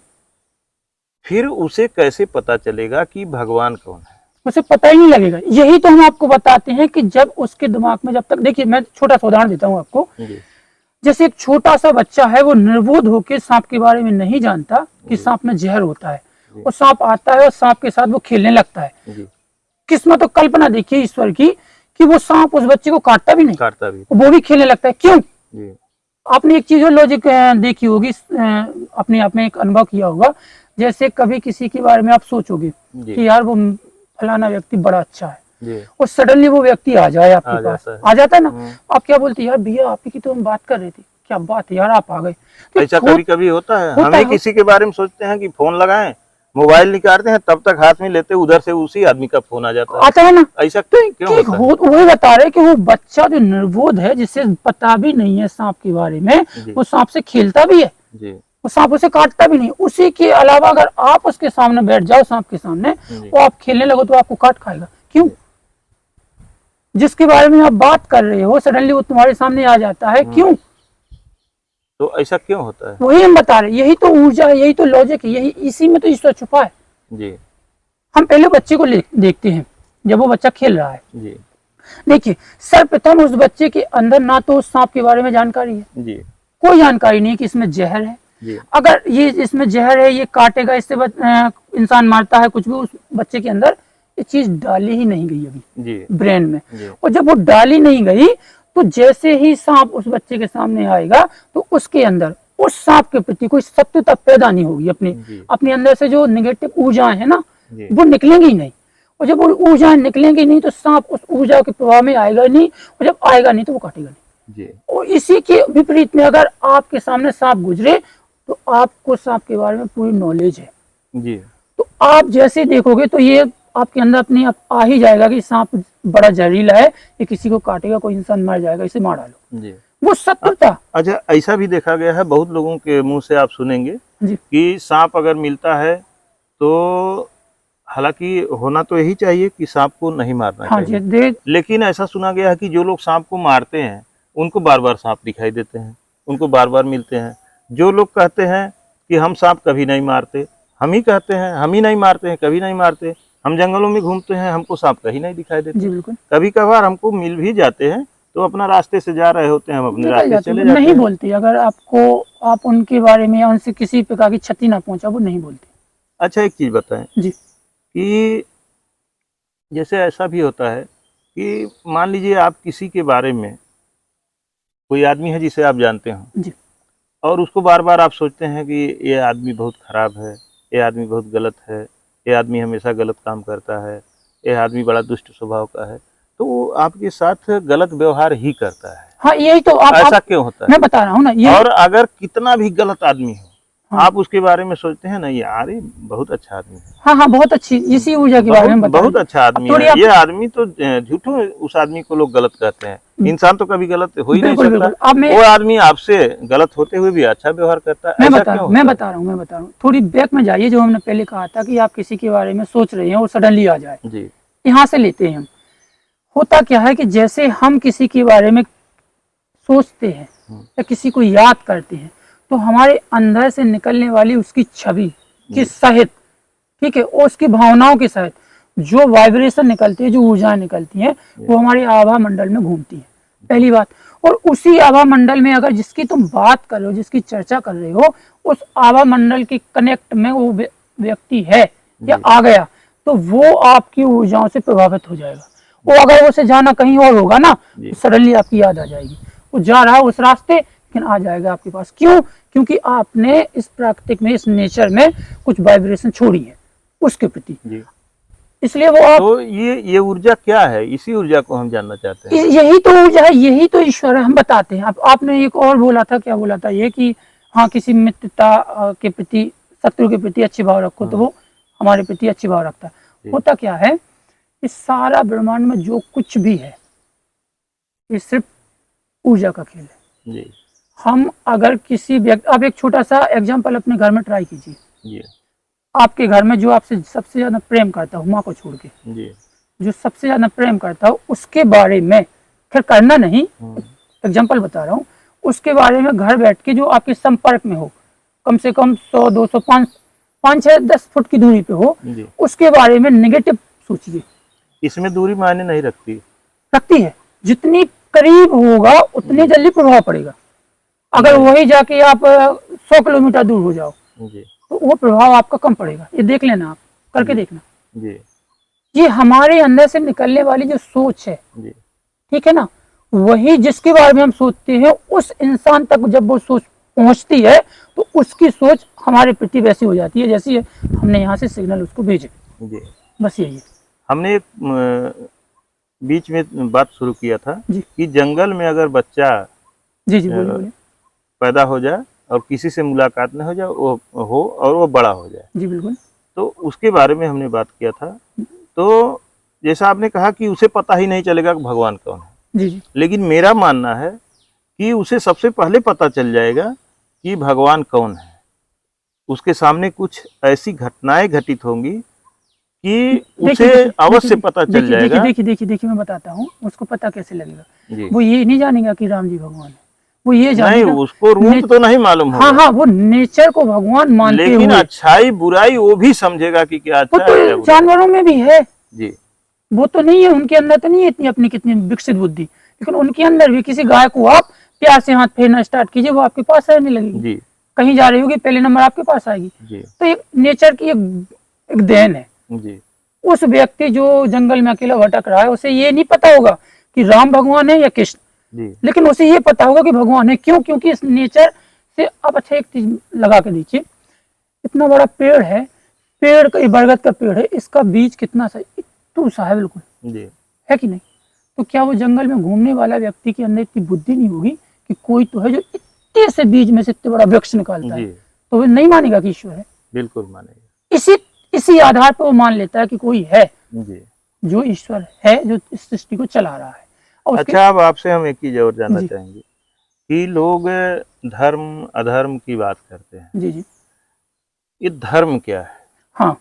फिर उसे कैसे पता चलेगा कि भगवान कौन है? उसे पता ही नहीं लगेगा। यही तो हम आपको बताते हैं कि जब उसके दिमाग में, जब तक, देखिए मैं छोटा सा उदाहरण देता हूँ आपको। जी जैसे एक छोटा सा बच्चा है, वो निर्बोध होकर सांप के बारे में नहीं जानता कि सांप में जहर होता है, और सांप आता है और सांप के साथ वो खेलने लगता है। जी किस्मत और कल्पना देखिए ईश्वर की कि वो सांप उस बच्चे को काटता भी नहीं, काटता भी, वो भी खेलने लगता है। क्यों? जी आपने एक चीज और लॉजिक देखी होगी, अपने आप में एक अनुभव किया होगा। जैसे कभी किसी के बारे में आप सोचोगे जी कि यार वो फलाना व्यक्ति बड़ा अच्छा है, जी और सडनली वो व्यक्ति आ जाए आपके पास, आ जाता है ना, हम्म। आप क्या बोलते हैं? यार भैया आप ही की तो हम बात कर रहे थे, क्या बात है यार, आप आ गए। तो ऐसा कभी कभी होता है, होता हम ही है। किसी के बारे में सोचते हैं कि फोन लगाएं, मोबाइल निकालते हैं, तब तक हाथ में लेते उधर से उसी आदमी का फोन आ जाता है। आता है ना, ऐसा तो क्यों होता है? वही बता रहे कि वो बच्चा जो निर्बोध है, जिसे पता भी नहीं है सांप के बारे में, जी वो सांप से खेलता भी है, जी वो सांप उसे काटता भी नहीं। उसी के अलावा अगर आप उसके सामने बैठ जाओ, सांप के सामने, जी वो आप खेलने लगो तो आपको काट खाएगा। क्यों? जिसके बारे में आप बात कर रहे हो सडनली वो तुम्हारे सामने आ जाता है। क्यों? तो ऐसा क्यों होता है? वही हम बता रहे, यही तो ऊर्जा है, यही तो लॉजिक है, यही इसी में तो ईश्वर छुपा है। जी हम पहले बच्चे को देखते हैं जब वो बच्चा खेल रहा है। जी देखिए, सर्वप्रथम उस बच्चे के अंदर ना तो उस सांप के बारे में जानकारी है, जी कोई जानकारी नहीं कि इसमें जहर है। जी अगर ये इसमें जहर है, ये काटेगा, इससे इंसान मारता है कुछ भी, उस बच्चे के अंदर ये चीज डाली ही नहीं गई अभी जी ब्रेन में। जी और जब वो डाली नहीं गई तो जैसे ही सांप उस बच्चे के सामने आएगा तो उसके अंदर उस सांप के प्रति कोई सत्यता पैदा नहीं होगी। अपने अंदर से जो नेगेटिव ऊर्जाएं है ना, जी वो निकलेंगी ही नहीं। और जब वो ऊर्जाएं निकलेंगी नहीं तो सांप उस ऊर्जा के प्रभाव में आएगा नहीं, और जब आएगा नहीं तो वो काटेगा नहीं। जी और इसी के विपरीत में अगर आपके सामने सांप गुजरे तो आपको सांप के बारे में पूरी नॉलेज है, जी तो आप जैसे देखोगे तो ये आपके अंदर अपने आप आ ही जाएगा कि सांप बड़ा जहरीला है, ये किसी को काटेगा, कोई इंसान मर जाएगा, इसे मार डालो। जी। वो सत्यता। अच्छा, ऐसा भी देखा गया है, बहुत लोगों के मुंह से आप सुनेंगे जी कि सांप अगर मिलता है तो, हालांकि होना तो यही चाहिए कि सांप को नहीं मारना हाँ जी, चाहिए, लेकिन ऐसा सुना गया है कि जो लोग सांप को मारते हैं उनको बार बार सांप दिखाई देते हैं, उनको बार बार मिलते हैं। जो लोग कहते हैं कि हम सांप कभी नहीं मारते, हम ही कहते हैं हम ही नहीं मारते हैं, कभी नहीं मारते, हम जंगलों में घूमते हैं, हमको सांप कहीं नहीं दिखाई देते। जी बिल्कुल। कभी कभार हमको मिल भी जाते हैं तो अपना रास्ते से जा रहे होते हैं, हम अपने रास्ते से चले जाते नहीं हैं। बोलते, अगर आपको, आप उनके बारे में या उनसे किसी प्रकार की क्षति ना पहुंचा, वो नहीं बोलते। अच्छा, एक चीज बताएं जी कि जैसे ऐसा भी होता है कि मान लीजिए आप किसी के बारे में, कोई आदमी है जिसे आप जानते हो जी और उसको बार बार आप सोचते हैं कि ये आदमी बहुत खराब है, ये आदमी बहुत गलत है, ये आदमी हमेशा गलत काम करता है, ये आदमी बड़ा दुष्ट स्वभाव का है, तो वो आपके साथ गलत व्यवहार ही करता है। हाँ, यही तो ऐसा क्यों होता है? मैं बता रहा हूँ ना ये। और अगर कितना भी गलत आदमी हो, आप उसके बारे में सोचते हैं ना, यार ये बहुत अच्छा आदमी है, हाँ हाँ, बहुत अच्छी, इसी ऊर्जा के बारे में बता बहुत रहे हैं। अच्छा आदमी थोड़ी है। आप- ये आदमी तो झूठों उस आदमी को लोग गलत कहते हैं, इंसान तो कभी गलत हो ही नहीं बिल्कुल सकता। बिल्कुल। अब मैं वो आदमी आपसे गलत होते हुए भी अच्छा व्यवहार करता है, ऐसा क्यों मैं होता बता रहा हूँ। थोड़ी बैक में जाइए, जो हमने पहले कहा था कि आप किसी के बारे में सोच रहे हैं और सडनली आ जाए, है? जी यहाँ से लेते हैं हम। होता क्या है कि जैसे हम किसी के बारे में सोचते हैं या किसी को याद करते हैं, तो हमारे अंदर से निकलने वाली उसकी छवि के सहित, ठीक है, और उसकी भावनाओं के सहित जो वाइब्रेशन निकलती है, जो ऊर्जाएं निकलती हैं, वो हमारे आभा मंडल में घूमती हैं, पहली बात। और उसी आभा मंडल में अगर जिसकी तुम बात कर रहे हो, जिसकी चर्चा कर रहे हो, उस आभा मंडल के कनेक्ट में वो व्यक्ति है या आ गया, तो वो आपकी ऊर्जाओं से प्रभावित हो जाएगा। वो अगर उसे जाना कहीं और होगा ना, तो सडनली आपकी याद आ जाएगी। वो जा रहा है उस रास्ते, लेकिन आ जाएगा आपके पास। क्यों? क्योंकि आपने इस प्राकृतिक में, इस नेचर में कुछ वाइब्रेशन छोड़ी है उसके प्रति, जी। इसलिए वो आप, तो ये ऊर्जा क्या है? इसी ऊर्जा को हम जानना चाहते हैं। यही तो ऊर्जा है, यही तो ईश्वर है, हम बताते हैं। आपने एक और बोला था, क्या बोला था ये, कि हाँ किसी मित्रता के प्रति, शत्रु के प्रति अच्छे भाव रखो, तो वो हमारे प्रति अच्छे भाव रखता है। होता क्या है, इस सारा ब्रह्मांड में जो कुछ भी है, ये सिर्फ ऊर्जा का खेल है। जी हम अगर किसी व्यक्ति, आप एक छोटा सा एग्जांपल अपने घर में ट्राई कीजिए। जी आपके घर में जो आपसे सबसे ज्यादा प्रेम करता हो, माँ को छोड़ के, जी जो सबसे ज्यादा प्रेम करता हो, उसके बारे में, खैर करना नहीं, एग्जांपल बता रहा हूँ, उसके बारे में घर बैठ के, जो आपके संपर्क में हो, कम से कम 100 200 5 6 10 फुट की दूरी पे हो, जी। उसके बारे में नेगेटिव सोचिए। इसमें दूरी मायने नहीं रखती। रखती है, जितनी करीब होगा उतनी जल्दी प्रभाव पड़ेगा। अगर वही जाके आप 100 किलोमीटर दूर हो जाओ, जी तो वो प्रभाव आपका कम पड़ेगा। ये देख लेना, आप करके देखना। जी ये हमारे अंदर से निकलने वाली जो सोच है, जी ठीक है ना, वही जिसके बारे में हम सोचते हैं, उस इंसान तक जब वो सोच पहुंचती है, तो उसकी सोच हमारे प्रति वैसी हो जाती है जैसी हमने यहाँ से सिग्नल उसको भेजे। जी। बस यही है। हमने एक बीच में बात शुरू किया था जी कि जंगल में अगर बच्चा जी जी, बोलिए बोलिए। पैदा हो जाए और किसी से मुलाकात न हो जाए, वो हो और वो बड़ा हो जाए, जी बिल्कुल। तो उसके बारे में हमने बात किया था। तो जैसा आपने कहा कि उसे पता ही नहीं चलेगा कि भगवान कौन है, जी जी, लेकिन मेरा मानना है कि उसे सबसे पहले पता चल जाएगा कि भगवान कौन है। उसके सामने कुछ ऐसी घटनाएं घटित होंगी कि उसे अवश्य पता चल जाएगा। देखिए मैं बताता हूँ उसको पता कैसे लगेगा। जी। वो ये नहीं जानेगा कि राम जी भगवान है, वो ये नहीं, जानेगा, उसको रूप तो नहीं मालूम होगा। हाँ हाँ, वो नेचर को भगवान मानते लेकिन हुए, अच्छाई बुराई वो भी समझेगा कि क्या वो अच्छा है, क्या तो बुरा जानवरों में भी है। है। जी वो तो नहीं है, उनके अंदर तो नहीं है इतनी अपनी कितनी विकसित बुद्धि, लेकिन उनके अंदर भी, किसी गाय को आप प्यार से हाथ फेरना स्टार्ट कीजिए, वो आपके पास रहने लगेगी। जी कहीं जा रही होगी, पहले नंबर आपके पास आएगी। जी तो एक नेचर की एक देन है। जी उस व्यक्ति जो जंगल में अकेला भटक रहा है, उसे ये नहीं पता होगा कि राम भगवान है या कृष्ण, जी लेकिन उसे ये पता होगा कि भगवान है। क्यों? क्योंकि इस नेचर से, आप अच्छा एक चीज लगा के देखिए, इतना बड़ा पेड़ है, पेड़ का, बरगद का पेड़ है, इसका बीज कितना सा, इतना सा है बिल्कुल, जी है कि नहीं? तो क्या वो जंगल में घूमने वाला व्यक्ति के अंदर इतनी बुद्धि नहीं होगी कि कोई तो है जो इतने से बीज में से इतने बड़ा वृक्ष निकालता है? जी तो वो नहीं मानेगा कि ईश्वर है। बिल्कुल मानेगा। इसी आधार पर वो मान लेता है कि कोई है जी। जो ईश्वर है, जो इस सृष्टि को चला रहा है। और अच्छा, अब आपसे हम एक चीज और जानना जी। चाहेंगे कि लोग धर्म अधर्म की बात करते हैं, जी जी, ये धर्म क्या है? हाँ,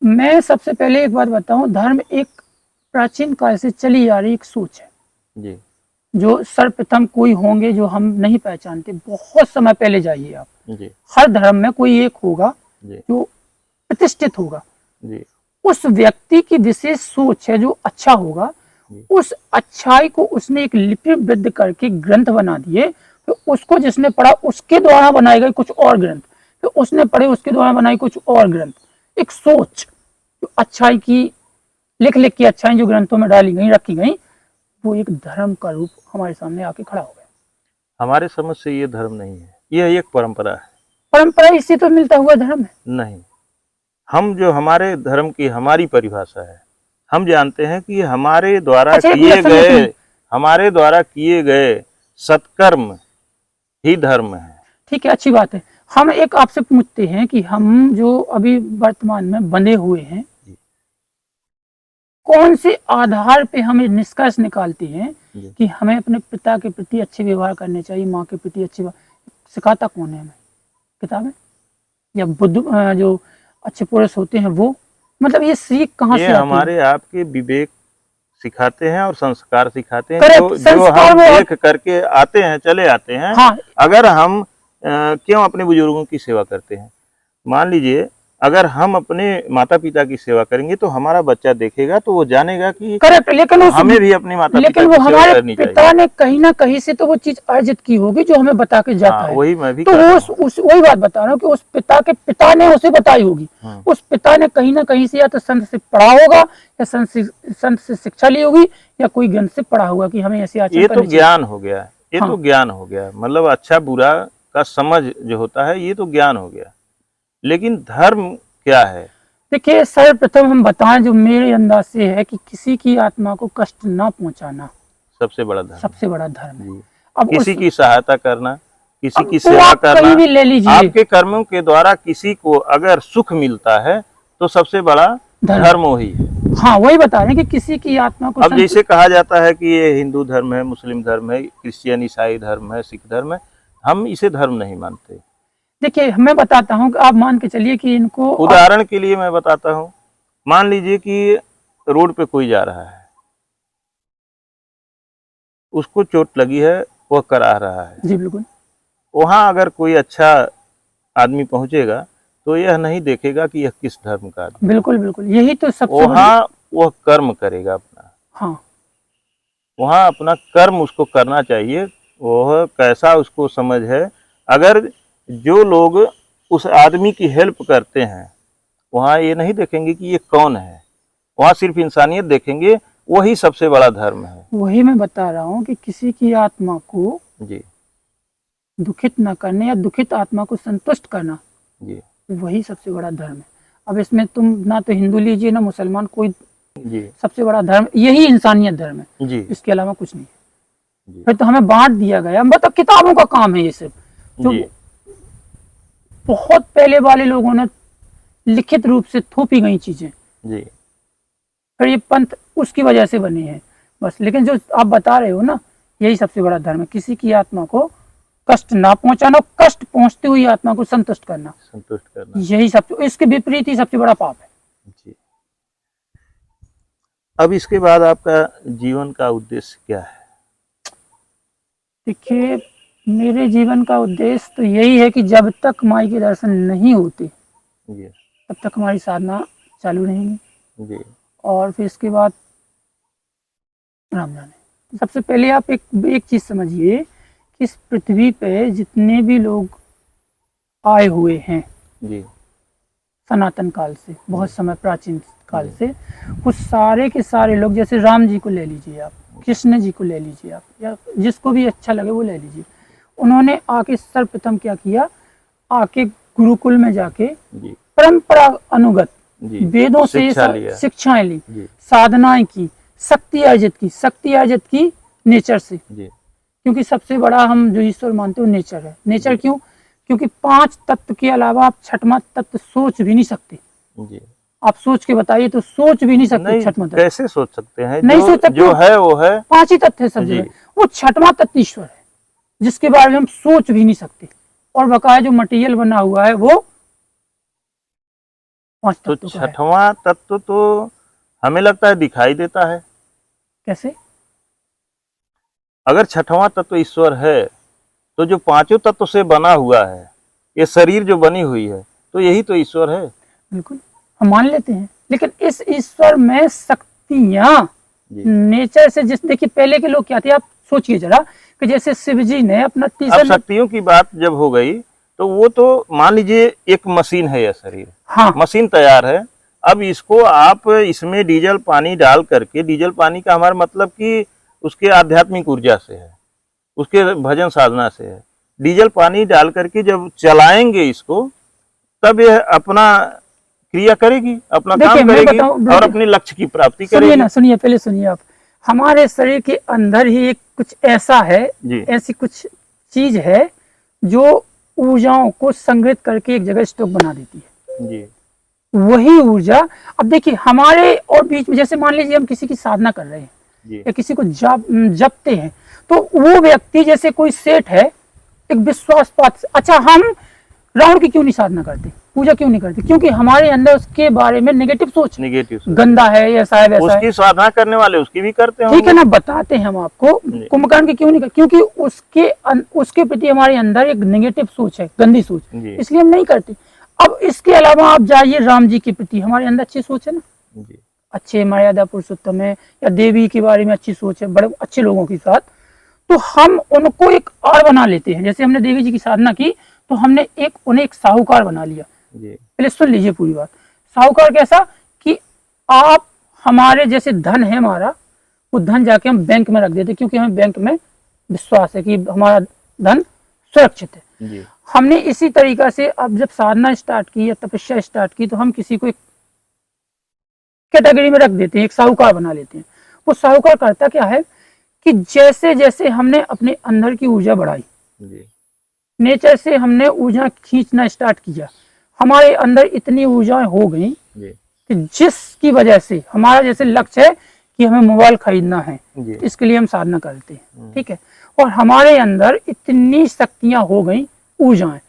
मैं सबसे पहले एक बात बताऊं, धर्म एक प्राचीन काल से चली आ रही एक सोच है, जी जो सर्वप्रथम कोई होंगे जो हम नहीं पहचानते। बहुत समय पहले जाइए आप, जी हर धर्म में कोई एक होगा जी जो प्रतिष्ठित होगा। जी उस व्यक्ति की विशेष सोच है जो अच्छा होगा, उस अच्छाई को उसने एक लिपिबद्ध करके ग्रंथ बना दिए, फिर उसको जिसने पढ़ा उसके द्वारा बनाए गए कुछ और ग्रंथ, फिर उसने पढ़े उसके द्वारा बनाई कुछ और ग्रंथ। एक सोच जो अच्छाई की, लिख लिख की अच्छाई जो ग्रंथों में डाली गई, रखी गई, वो एक धर्म का रूप हमारे सामने आके खड़ा हो गया। हमारे समझ से ये धर्म नहीं है, यह एक परंपरा है। परंपरा इससे तो मिलता हुआ धर्म है नहीं, हम जो हमारे धर्म की हमारी परिभाषा है, हम जानते हैं कि हमारे द्वारा अच्छा, किए गए सत्कर्म ही धर्म है। ठीक है, अच्छी बात है। हम एक आपसे पूछते हैं कि हम जो अभी वर्तमान में बंधे हुए हैं, कौन से आधार पे हम ये निष्कर्ष निकालते हैं कि हमें अपने पिता के प्रति अच्छे व्यवहार करने चाहिए, माँ के प्रति अच्छे सिखाता कौन है हमें? किताबें या बुद्ध जो अच्छे पुरुष होते हैं वो? मतलब ये सीख कहाँ से ये आती है? हमारे आपके विवेक सिखाते हैं और संस्कार सिखाते हैं, Correct, जो संस्कार हम वो- देख करके आते हैं, चले आते हैं। हाँ, अगर हम क्यों अपने बुजुर्गों की सेवा करते हैं? मान लीजिए अगर हम अपने माता पिता की सेवा करेंगे तो हमारा बच्चा देखेगा तो वो जानेगा कि करेक्ट, लेकिन हमें भी अपने माता पिता लेकिन की वो सेवा हमारे करनी पिता चाहिए। ने कहीं ना कहीं से तो वो चीज अर्जित की होगी जो हमें बता के जाता हाँ, है। वही मैं भी तो कर रहा वो वही बात बता रहा हूँ कि उस पिता के पिता ने उसे बताई होगी। उस पिता ने कहीं ना कहीं से या तो संत से पढ़ा होगा या संत से शिक्षा ली होगी या कोई ग्रंथ से पढ़ा होगा कि हमें ऐसे आचरण ये तो करने चाहिए। ज्ञान हो गया, ये हाँ। तो ज्ञान हो गया, मतलब अच्छा बुरा का समझ जो होता है ये तो ज्ञान हो गया। लेकिन धर्म क्या है? देखिए सर्वप्रथम हम बताएं जो मेरे अंदाज से है कि किसी की आत्मा को कष्ट ना पहुंचाना सबसे बड़ा धर्म। सबसे बड़ा धर्म है। जी। अब किसी की सहायता करना, किसी की तो सेवा आप कहीं करना, भी ले लीजिए, आपके कर्मों के द्वारा किसी को अगर सुख मिलता है तो सबसे बड़ा धर्म वही है। हाँ वही बता रहे हैं कि किसी की आत्मा को अब जैसे कहा जाता है कि ये हिंदू धर्म है, मुस्लिम धर्म है, क्रिश्चियन ईसाई धर्म है, सिख धर्म है, हम इसे धर्म नहीं मानते। देखिए मैं बताता हूँ कि आप मान के चलिए कि इनको उदाहरण के लिए मैं बताता हूँ, मान लीजिए कि रोड पे कोई जा रहा है, उसको चोट लगी है, वह करा रहा है, जी बिल्कुल, वहाँ अगर कोई अच्छा आदमी पहुंचेगा तो यह नहीं देखेगा कि यह किस धर्म का आदमी, बिल्कुल बिल्कुल, यही तो सबसे वहाँ वह कर्म करेगा अपना, हाँ वहाँ अपना कर्म उसको करना चाहिए, वह कैसा उसको समझ है। अगर जो लोग उस आदमी की हेल्प करते हैं वहाँ ये नहीं देखेंगे कि ये कौन है, वहाँ सिर्फ इंसानियत देखेंगे, वही सबसे बड़ा धर्म है। वही मैं बता रहा हूँ कि किसी की आत्मा को जी दुखित न करने या दुखित आत्मा को संतुष्ट करना, जी वही सबसे बड़ा धर्म है। अब इसमें तुम ना तो हिंदू लीजिए ना मुसलमान, कोई जी सबसे बड़ा धर्म यही इंसानियत धर्म है, जी इसके अलावा कुछ नहीं है। जी। फिर तो हमें बांट दिया गया, मतलब किताबों का काम है ये सब, जो जी बहुत पहले वाले लोगों ने लिखित रूप से थोपी गई चीजें, जी फिर ये पंथ उसकी वजह से बने हैं बस। लेकिन जो आप बता रहे हो ना, यही सबसे बड़ा धर्म है, किसी की आत्मा को कष्ट ना पहुंचाना, कष्ट पहुंचती हुई आत्मा को संतुष्ट करना, संतुष्ट करना। यही सब, इसके विपरीत ही सबसे बड़ा पाप है। जी। अब इसके बाद आपका जीवन का उद्देश्य क्या है? देखिए मेरे जीवन का उद्देश्य तो यही है कि जब तक माई के दर्शन नहीं होते जी तब तक हमारी साधना चालू रहेंगी, जी और फिर इसके बाद राम जाने। सबसे पहले आप एक चीज समझिए कि इस पृथ्वी पे जितने भी लोग आए हुए हैं जी सनातन काल से, बहुत समय प्राचीन काल से, वो सारे के सारे लोग, जैसे राम जी को ले लीजिए आप, कृष्ण जी को ले लीजिए आप, या जिसको भी अच्छा लगे वो ले लीजिए, उन्होंने आके सर्वप्रथम क्या किया, आके गुरुकुल में जाके जी परंपरा अनुगत जी वेदों से शिक्षा लिया। शिक्षाएं ली, जी साधनाएं की, शक्ति अर्जित की नेचर से, जी क्योंकि सबसे बड़ा हम जो ईश्वर मानते हो नेचर है। नेचर क्यों? क्योंकि 5 तत्व के अलावा आप छठवां तत्व सोच भी नहीं सकते। जी आप सोच के बताइए तो सोच भी नहीं सकते छठवां तत्व। कैसे सोच सकते हैं? नहीं जो, सोच सकते, जो है वो है। 5 ही तत्व है सब जी। जगह, वो छठवां तत्व ईश्वर है जिसके बारे में हम सोच भी नहीं सकते, और बकाया जो मटेरियल बना हुआ है वो 5 तो तत्व का है। छठवां तत्व तो हमें लगता है दिखाई देता है। कैसे? अगर छठवां तत्व ईश्वर है तो जो 5 तत्व से बना हुआ है, ये शरीर जो बनी हुई है, तो यही तो ईश्वर है। बिल्कुल हम मान लेते हैं, लेकिन इस ईश्वर में शक्तियां जी। नेचर से, जिस देखिए पहले के लोग क्या थे, आप सोचिए जरा, कि जैसे शिव जी ने अपना अब तीसरा, शक्तियों की बात जब हो गई तो वो तो मान लीजिए एक मशीन है, यह शरीर हाँ मशीन तैयार है। अब इसको आप इसमें डीजल पानी डाल करके, डीजल पानी का हमारा मतलब कि उसके आध्यात्मिक ऊर्जा से है, उसके भजन साधना से है। डीजल पानी डाल करके जब चलाएंगे इसको, तब यह अपना क्रिया करेगी, अपना देखिए, काम मैं करेगी बताऊं, और अपने लक्ष्य की प्राप्ति सुनिए करेगी। ना, सुनिए, पहले सुनिए आप, हमारे शरीर के अंदर ही एक कुछ ऐसा है, जी ऐसी कुछ चीज है जो ऊर्जाओं को संग्रहित करके एक जगह स्टॉक बना देती है। जी वही ऊर्जा, अब देखिए हमारे और बीच में, जैसे मान लीजिए हम किसी की साधना कर रहे हैं जी या किसी को जपते हैं, तो वो व्यक्ति जैसे कोई सेठ है, एक विश्वासपात, अच्छा हम रावण की क्यों नहीं साधना करते, पूजा क्यों नहीं करते? क्योंकि हमारे अंदर उसके बारे में नेगेटिव सोच, नेगेटिव सोच। गंदा है, ऐसा है, वैसा है। उसकी साधना करने वाले उसकी भी करते हैं, ठीक है ना, बताते हैं हम आपको जी। कुंभकर्ण की क्यों नहीं करते, क्योंकि उसके प्रति हमारे अंदर एक नेगेटिव सोच है, गंदी सोच, जी इसलिए हम नहीं करते। अब इसके अलावा आप जाइए, राम जी के प्रति हमारे अंदर अच्छी सोच है ना, जी अच्छे मर्यादा पुरुषोत्तम है, या देवी के बारे में अच्छी सोच है, बड़े अच्छे लोगों के साथ, तो हम उनको एक और बना लेते हैं। जैसे हमने देवी जी की साधना की, तो हमने उन्हें एक साहूकार बना लिया। जी पहले सुन लीजिए पूरी बात। साहूकार कैसा कि आप हमारे जैसे धन है हमारा, वो धन जाके हम बैंक में रख देते, क्योंकि हमें बैंक में विश्वास है कि हमारा धन सुरक्षित है। जी हमने इसी तरीका से अब जब साधना स्टार्ट की या तपस्या स्टार्ट की, तो हम किसी को एक कैटेगरी में रख देते हैं, एक साहूकार बना लेते हैं। वो साहूकार करता क्या है कि जैसे जैसे हमने अपने अंदर की ऊर्जा बढ़ाई, जी नेचर से हमने ऊर्जा खींचना स्टार्ट किया, हमारे अंदर इतनी ऊर्जाएं हो गई जी कि जिसकी वजह से हमारा जैसे लक्ष्य है कि हमें मोबाइल खरीदना है, जी इसके लिए हम साधना करते हैं, ठीक है, और हमारे अंदर इतनी शक्तियां हो गई, ऊर्जाएं,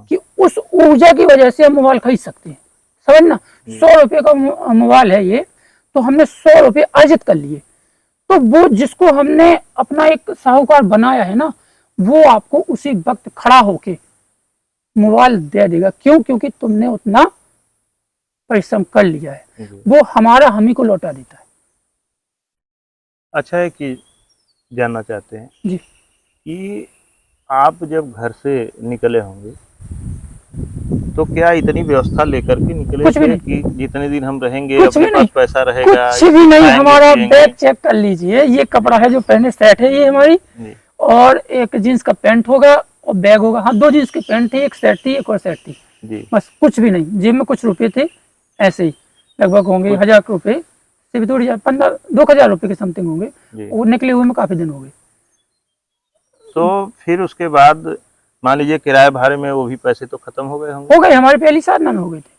कि उस ऊर्जा की वजह से हम मोबाइल खरीद सकते हैं। समझना, 100 रुपए का मोबाइल है ये, तो हमने 100 रुपए अर्जित कर लिए, तो वो जिसको हमने अपना एक साहूकार बनाया है ना, वो आपको उसी वक्त खड़ा होके मोबाइल दे देगा। क्यों? क्योंकि तुमने उतना परिश्रम कर लिया है, जी। वो हमारा हम ही को लौटा देता है। अच्छा है कि जानना चाहते हैं जी कि आप जब घर से निकले होंगे तो क्या इतनी व्यवस्था लेकर के निकले कुछ भी थे नहीं। कि जितने दिन हम रहेंगे कुछ अपने भी पास नहीं। पैसा रहेगा, कुछ भी नहीं, खाएंगे, हमारा पिएंगे? बैग चेक कर लीजिए, ये कपड़ा है जो पहने, सेट है ये हमारी, जी और एक जीन्स का पैंट होगा और बैग होगा। हाँ, 2 जीन्स के पैंट थी, एक सेट थी, एक और सेट थी, जी बस, कुछ भी नहीं। जेब में कुछ रुपए थे, ऐसे ही लगभग होंगे कुछ- 1000 रुपए से भी थोड़ी, 15 2000 रुपए के समथिंग होंगे। जी। वो निकले हुए में काफी दिन हो गए। तो फिर उसके बाद मान लीजिए किराए भाड़े में वो भी पैसे तो खत्म हो गए होंगे, हो गए, हमारी पहली साधना में हो गए थे।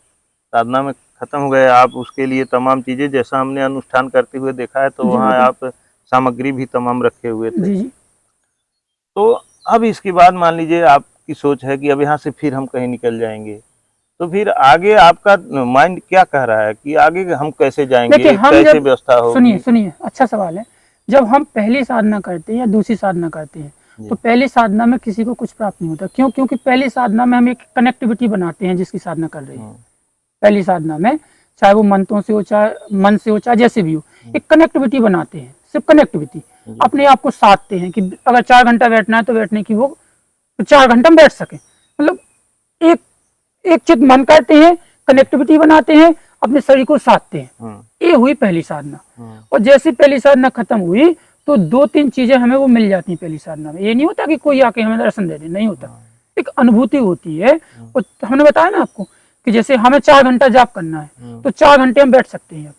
साधना में खत्म हो गए। आप उसके लिए तमाम चीजें, जैसा हमने अनुष्ठान करते हुए देखा है, तो जी, वहाँ बिल्कुल। आप सामग्री भी तमाम रखे हुए थे। जी जी। तो अब इसके बाद मान लीजिए आपकी सोच है कि अब यहाँ से फिर हम कहीं निकल जाएंगे, तो फिर आगे आपका माइंड क्या कह रहा है कि आगे हम कैसे जाएंगे, देखिए, हम कैसे जब, व्यवस्था सुनिए होगी? सुनिए, अच्छा सवाल है। जब हम पहली साधना करते हैं या दूसरी साधना करते हैं, तो पहली साधना में किसी को कुछ प्राप्त नहीं होता। क्यों? क्योंकि पहली साधना में हम एक कनेक्टिविटी बनाते हैं जिसकी साधना कर रहे हैं। पहली साधना में चाहे वो मंत्रों से हो, चाहे मन से हो, चाहे जैसे भी हो, एक कनेक्टिविटी बनाते हैं, सिर्फ कनेक्टिविटी। अपने आप को साधते हैं कि अगर 4 घंटा बैठना है तो बैठने की वो, तो 4 घंटा में बैठ सके, मतलब एक एक चित मन करते हैं, कनेक्टिविटी बनाते हैं, अपने शरीर को साधते हैं। ये हुई पहली साधना। और जैसे पहली साधना खत्म हुई, तो 2-3 चीजें हमें वो मिल जाती हैं पहली साधना में। ये नहीं होता कि कोई आके हमें दर्शन दे दे, नहीं होता, एक अनुभूति होती है। और हमने बताया ना आपको कि जैसे हमें 4 घंटा जाप करना है, तो 4 घंटे हम बैठ सकते हैं।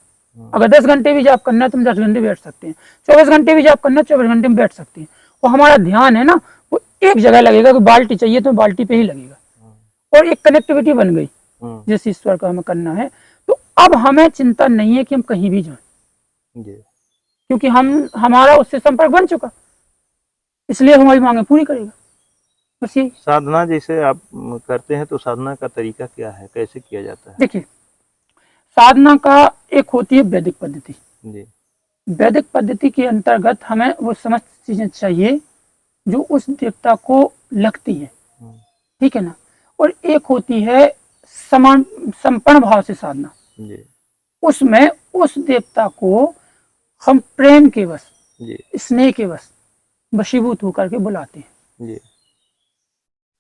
अगर 10 घंटे भी जाप करना है तो हम 10 घंटे बैठ सकते हैं। 24 घंटे भी जाप करना है, 24 घंटे में बैठ सकते हैं। और हमारा ध्यान है ना, वो एक जगह लगेगा, कि बाल्टी चाहिए तो बाल्टी पे ही लगेगा, और एक कनेक्टिविटी बन गई जिस ईश्वर का हमें करना है। तो अब हमें चिंता नहीं है कि हम कहीं भी जाएं, क्योंकि हमारा उससे संपर्क बन चुका, इसलिए हमारी मांगे पूरी करेगा, बस यही। साधना जैसे आप करते हैं, तो साधना का तरीका क्या है, कैसे किया जाता है? देखिए, साधना का एक होती है वैदिक पद्धति। जी वैदिक पद्धति के अंतर्गत हमें वो समस्त चीजें चाहिए जो उस देवता को लगती है, ठीक है ना। और एक होती है समान संपन्न भाव से साधना। जी उसमें उस देवता को हम प्रेम के वश, जी स्नेह के वश वशीभूत होकर के बुलाते हैं। जी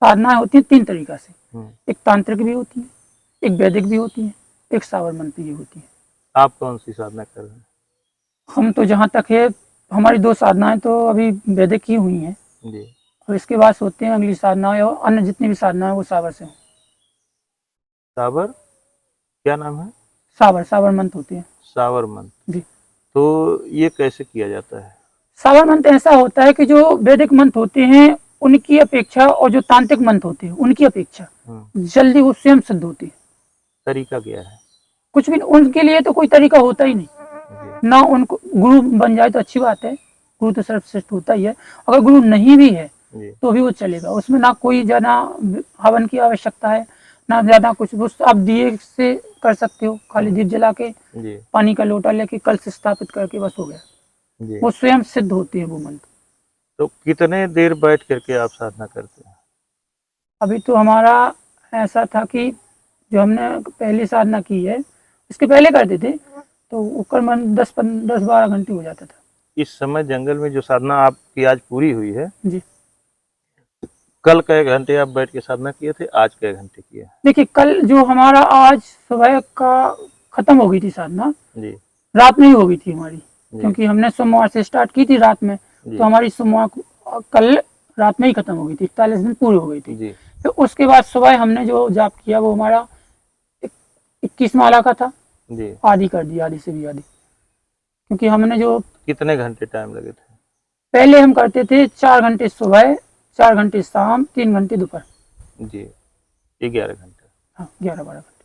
साधनाएं होती है 3 तरीका से, एक तांत्रिक भी होती है, एक वैदिक भी होती है, एक सावर मंत्र भी होती है। आप कौन सी साधना कर रहे हैं? हम तो जहाँ तक है, हमारी 2 साधनाएं तो अभी वैदिक ही हुई हैं, जी और इसके बाद सोचते हैं अगली साधनाएं और अन्य जितनी भी साधनाएं वो सावर से हों। सावर, क्या नाम है? सावर मंत्र होते हैं सावर मंत्र। जी। तो ये कैसे किया जाता है? सावर मंत्र ऐसा होता है कि जो वैदिक मंत्र होते हैं उनकी अपेक्षा और जो तांत्रिक मंत्र होते हैं उनकी अपेक्षा जल्दी वो स्वयं सिद्ध होती है। तरीका क्या है? कुछ भी उनके लिए तो कोई तरीका होता ही नहीं जी ना। उनको गुरु बन जाए तो अच्छी बात है, गुरु तो सर्वश्रेष्ठ होता ही है। अगर गुरु नहीं भी है जी तो भी वो चलेगा, उसमें ना कोई ज्यादा हवन की आवश्यकता है ना ज्यादा कुछ। उस आप दिए से कर सकते हो, खाली दीप जला के जी पानी का लोटा लेके कल से स्थापित करके बस हो गया, जी। वो स्वयं सिद्ध होती है वो मंत्र। तो कितने देर बैठ करके आप साधना करते हैं? अभी तो हमारा ऐसा था कि जो हमने पहली साधना की है, इसके पहले करते थे तो ऊपर मन 10-12 घंटे हो जाता था। इस समय जंगल में जो साधना आपकी आज पूरी हुई है, जी कल कई घंटे आप बैठ के साधना किए थे, आज कई घंटे किए? देखिए, कल जो हमारा आज सुबह का खत्म हो गई थी साधना, जी रात में ही हो गई थी हमारी, जी क्योंकि हमने सोमवार से स्टार्ट की थी रात में, जी तो हमारी सोमवार कल रात में ही खत्म हो गई थी, 41 दिन पूरी हो गई थी। जी फिर उसके बाद सुबह हमने जो जाप किया वो हमारा 21 माला का था, जी। आधी कर दी, आधी से भी आधी, क्योंकि हमने जो कितने घंटे टाइम लगे थे? पहले हम करते थे 4 घंटे सुबह, 4 घंटे शाम, 3 घंटे दोपहर। जी 11 घंटे। हाँ 11-12 घंटे।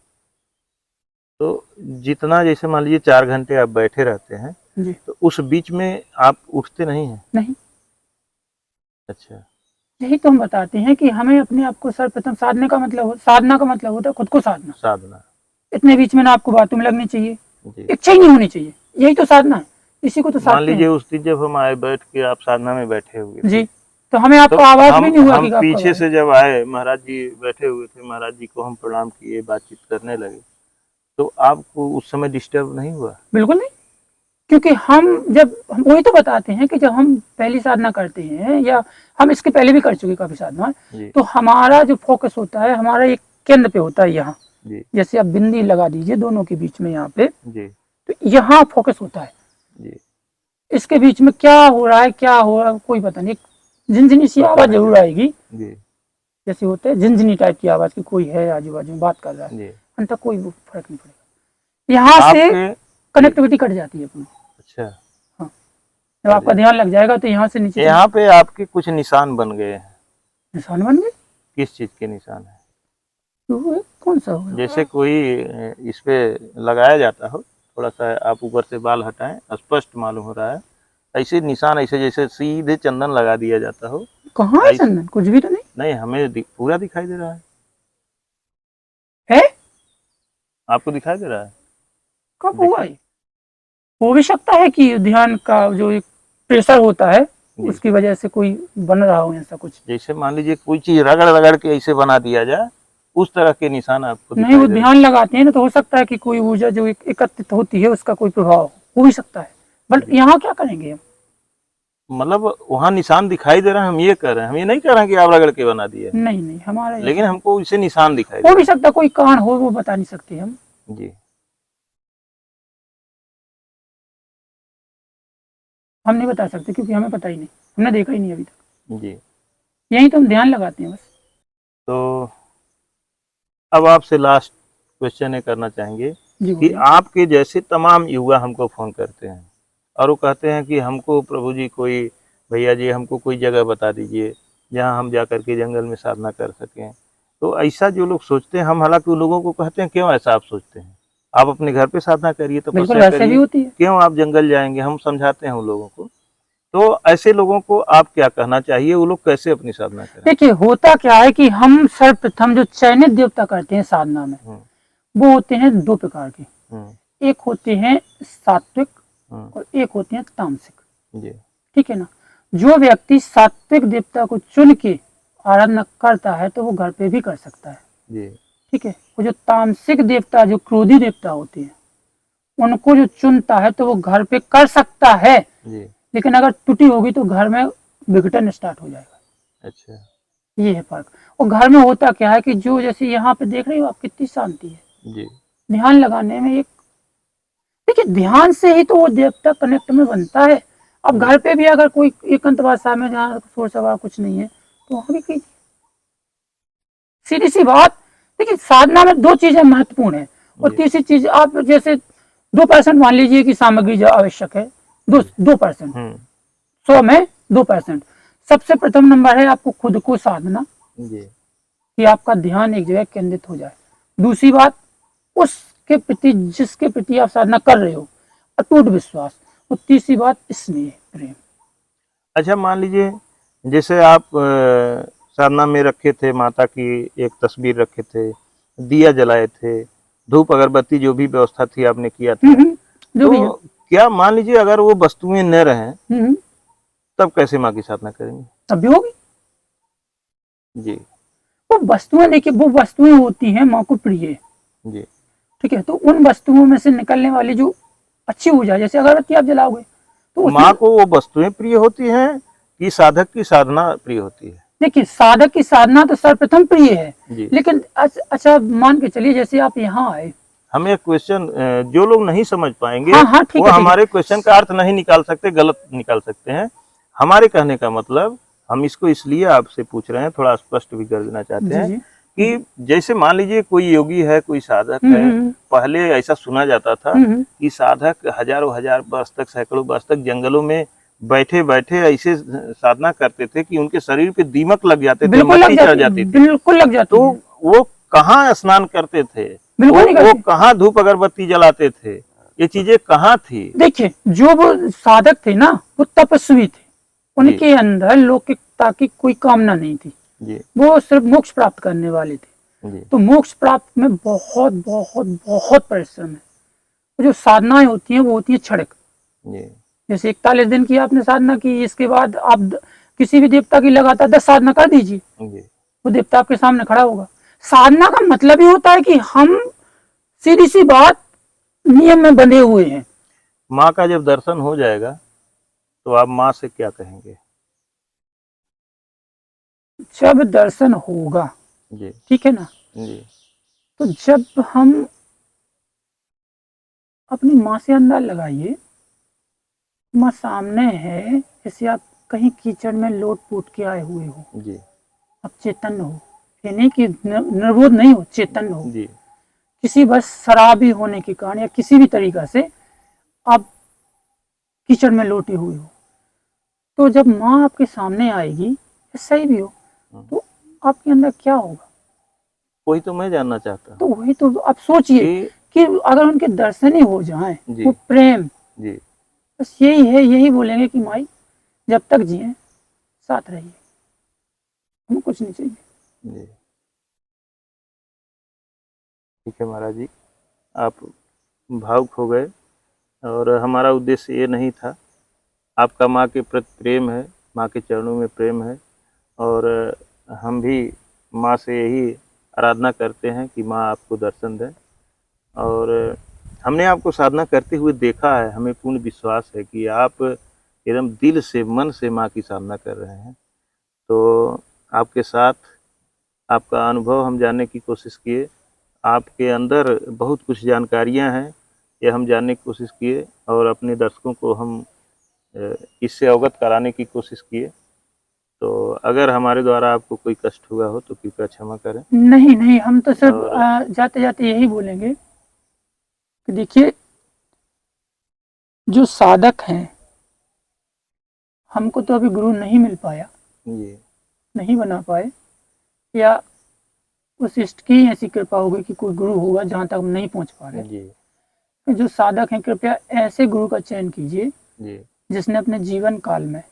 तो जितना जैसे मान लीजिए 4 घंटे आप बैठे रहते हैं, जी तो उस बीच में आप उठते नहीं हैं? नहीं, अच्छा यही तो हम बताते हैं कि हमें अपने आप को सर्वप्रथम साधने का मतलब, साधना का मतलब होता है खुद को साधना। साधना। इतने बीच में ना आपको बातों में लगनी चाहिए, जी। इच्छा ही नहीं होनी चाहिए, यही तो साधना है, इसी को तो मान साधते लीजिए हैं। उस दिन जब हम आए बैठ के आप साधना में बैठे हुए थे, जी, तो हमें तो आपका आवाज हम भी नहीं हुआ हम कि आप पीछे कब से जब आए, महाराज जी बैठे हुए थे, महाराज जी को हम प्रणाम किए, बातचीत करने लगे, तो आपको उस समय डिस्टर्ब नहीं हुआ? बिल्कुल नहीं, क्योंकि हम वही तो बताते हैं कि जब हम पहली साधना करते हैं या हम इसके पहले भी कर चुके काफी साधना, जी तो हमारा जो फोकस होता है हमारा एक केंद्र पे होता है यहाँ। जी जैसे आप बिंदी लगा दीजिए दोनों के बीच में यहाँ पे, जी तो यहाँ फोकस होता है। जी। इसके बीच में क्या हो रहा है, क्या हो रहा है, कोई पता नहीं, झिनझिनी सी पता आवाज नहीं जरूर चला। आएगी, जी जैसे होते हैं झिनझिनी टाइप की आवाज की कोई है आजू बाजू में बात कर रहा है, जी। अंत कोई फर्क नहीं पड़ेगा। यहाँ से आपके कनेक्टिविटी कट जाती है अपनी। अच्छा, हाँ, जब आपका ध्यान लग जाएगा तो यहाँ से नीचे यहाँ पे आपके कुछ निशान बन गए हैं, निशान बन गए। किस चीज के निशान है? तो कौन सा होगा? जैसे कोई इस पे लगाया जाता हो, थोड़ा सा आप ऊपर से बाल हटाएं, स्पष्ट मालूम हो रहा है, ऐसे निशान, ऐसे जैसे सीधे चंदन लगा दिया जाता हो। कहाँ है चंदन? कुछ भी तो नहीं नहीं, हमें पूरा दिखाई दे रहा है। है। आपको दिखाई दे रहा है? कब हुआ ये? हो भी सकता है कि ध्यान का जो एक प्रेशर होता है उसकी वजह से कोई बन रहा हो ऐसा कुछ। जैसे मान लीजिए कोई चीज रगड़ रगड़ के ऐसे बना दिया जाए, उस तरह के निशान आपको नहीं, दिखाई वो दे रहे ध्यान लगाते हैं ना, तो हो सकता है कि कोई ऊर्जा जो एकत्रित होती है उसका कोई प्रभाव हो भी सकता है, बट यहाँ क्या करेंगे हम? मतलब वहाँ निशान दिखाई दे रहा है, हम ये कर रहे हैं, हम ये नहीं कर रहे हैं कि आप रगड़ के बना दिए, नहीं नहीं, हमारा लेकिन हमको इसे निशान दिखाई हो दे भी सकता है, कोई कारण हो वो बता नहीं सकते हम। जी। हम नहीं बता सकते क्योंकि हमें पता ही नहीं, हमने देखा ही नहीं अभी तक। जी। यही तो हम ध्यान लगाते हैं बस। तो अब आपसे लास्ट क्वेश्चन ये करना चाहेंगे जी कि बोलिए। आपके जैसे तमाम युवा हमको फ़ोन करते हैं और वो कहते हैं कि हमको प्रभु जी कोई, भैया जी हमको कोई जगह बता दीजिए जहाँ हम जा कर के जंगल में साधना कर सकें। तो ऐसा जो लोग सोचते हैं, हम हालांकि उन लोगों को कहते हैं क्यों ऐसा आप सोचते हैं, आप अपने घर पे साधना करिए, बिल्कुल तपस्या वैसे भी करिए, होती है। क्यों आप जंगल जाएंगे, हम समझाते हैं उन लोगों को। तो ऐसे लोगों को आप क्या कहना चाहिए, वो लोग कैसे अपनी साधना करें? देखिए, होता क्या है कि हम सर्वप्रथम जो चयनित देवता करते हैं साधना में, वो होते हैं 2 प्रकार के। एक होते हैं सात्विक और एक होते हैं तामसिक। जी ठीक है ना। जो व्यक्ति सात्विक देवता को चुन के आराधना करता है तो वो घर पे भी कर सकता है। जी ठीक है। वो जो तामसिक देवता, जो क्रोधी देवता होते हैं, उनको जो चुनता है तो वो घर पे कर सकता है, जी। लेकिन अगर त्रुटि होगी तो घर में विघटन स्टार्ट हो जाएगा। अच्छा। ये है फर्क। और घर में होता क्या है कि जो जैसे यहाँ पे देख रहे हो आप, कितनी शांति है। जी ध्यान लगाने में एक, देखिए ध्यान से ही तो वो देवता कनेक्ट में बनता है। अब घर पे भी अगर कोई एकांत भाषा में जहाँ शोर शराबा कुछ नहीं है तो वहां भी कीजिए, सीधी सी बात। देखिए, साधना में 2 चीजें महत्वपूर्ण है, और तीसरी चीज आप जैसे 2% मान लीजिए कि सामग्री जो आवश्यक है, 2% 100 में 2%। सबसे प्रथम नंबर है आपको खुद को साधना, जी कि आपका ध्यान एक जगह केंद्रित हो जाए। दूसरी बात, उसके प्रति जिसके प्रति आप साधना कर रहे हो अटूट विश्वास। और तीसरी बात स्नेह, प्रेम। अच्छा, मान लीजिए जैसे आप साधना में रखे थे, माता की एक तस्वीर रखे थे, दिया जलाए थे, धूप अगरबत्ती जो भी व्यवस्था थी आपने किया था, जो भी है। तो क्या मान लीजिए अगर वो वस्तुएं न रहें हम्म, तब कैसे माँ की साधना करेंगे? तब भी होगी। जी वो वस्तुएं, देखिए वो वस्तुएं होती हैं माँ को प्रिय, जी ठीक है। तो उन वस्तुओं में से निकलने वाली जो अच्छी ऊर्जा, जैसे अगरबत्ती आप जलाओगे तो उसमें, माँ को वो वस्तुएं प्रिय होती हैं कि साधक की साधना प्रिय होती है? देखिए साधक की साधना तो सर्वप्रथम प्रिय है, जी। लेकिन अच्छा मान के चलिए जैसे आप यहाँ आए, हमें क्वेश्चन, जो लोग नहीं समझ पाएंगे हाँ हाँ ठीक वो है, ठीक है। हमारे क्वेश्चन का अर्थ नहीं निकाल सकते, गलत निकाल सकते हैं। हमारे कहने का मतलब, हम इसको इसलिए आपसे पूछ रहे हैं, थोड़ा स्पष्ट भी कर देना चाहते जी हैं जी। कि जैसे मान लीजिए कोई योगी है, कोई साधक है, पहले ऐसा सुना जाता था कि साधक हजारों हजार वर्ष तक, सैकड़ों वर्ष तक जंगलों में बैठे बैठे ऐसे साधना करते थे कि उनके शरीर पे दीमक लग जाते थे, बिल्कुल लग मक्खी चढ़ जाती, जाती थी। बिल्कुल लग जाती तो है। वो कहाँ स्नान करते थे, बिल्कुल नहीं वो करती। कहाँ धूप अगरबत्ती जलाते थे, ये चीजें कहाँ थी? देखिए जो वो साधक थे ना, वो तपस्वी थे, उनके अंदर लौकिकता की कोई कामना नहीं थी, जी वो सिर्फ मोक्ष प्राप्त करने वाले थे। जी तो मोक्ष प्राप्त में बहुत बहुत बहुत परिश्रम है। तो जो साधनाएं होती हैं वो होती है क्षणिक। जी जैसे 41 दिन की आपने साधना की, इसके बाद आप किसी भी देवता की लगातार 10 साधना कर दीजिए, जी वो देवता आपके सामने खड़ा होगा। साधना का मतलब ही होता है कि हम, सीधी सी बात, नियम में बंधे हुए हैं। माँ का जब दर्शन हो जाएगा तो आप माँ से क्या कहेंगे? जब दर्शन होगा, जी ठीक है ना, जी तो जब हम अपनी माँ से अंदाज लगाइए, माँ सामने है, जैसे आप कहीं कीचड़ में लोट पोट के आए हुए हो, जी आप चेतन हो, ये नहीं कि निर्बोध नहीं हो, चेतन हो। जी किसी बस शराबी होने के कारण या किसी भी तरीका से आप कीचड़ में लोटे हुए हो, तो जब माँ आपके सामने आएगी, या सही भी हो, तो आपके अंदर क्या होगा? वही तो मैं जानना चाहता हूँ तो वही तो आप सोचिए कि कि अगर उनके दर्शन ही हो जाएं, जी वो प्रेम, जी बस यही है, यही बोलेंगे कि माई जब तक जिए साथ रहिए, हमें कुछ नहीं चाहिए। जी ठीक है महाराज जी, आप भावुक हो गए और हमारा उद्देश्य ये नहीं था। आपका माँ के प्रति प्रेम है, माँ के चरणों में प्रेम है, और हम भी माँ से यही आराधना करते हैं कि माँ आपको दर्शन दें। और हमने आपको साधना करते हुए देखा है, हमें पूर्ण विश्वास है कि आप एकदम दिल से, मन से माँ की साधना कर रहे हैं। तो आपके साथ आपका अनुभव हम जानने की कोशिश किए, आपके अंदर बहुत कुछ जानकारियाँ हैं, ये हम जानने की कोशिश किए, और अपने दर्शकों को हम इससे अवगत कराने की कोशिश किए। तो अगर हमारे द्वारा आपको कोई कष्ट हुआ हो तो कृपया क्षमा करें। नहीं नहीं, हम तो सिर्फ और जाते जाते यही बोलेंगे कि देखिए, जो साधक हैं, हमको तो अभी गुरु नहीं मिल पाया, जी नहीं बना पाए, या उस इष्ट की ऐसी कृपा होगी कि कोई गुरु होगा जहाँ तक हम नहीं पहुँच पा रहे। जी तो जो साधक हैं, कृपया ऐसे गुरु का चयन कीजिए जी जिसने अपने जीवन काल में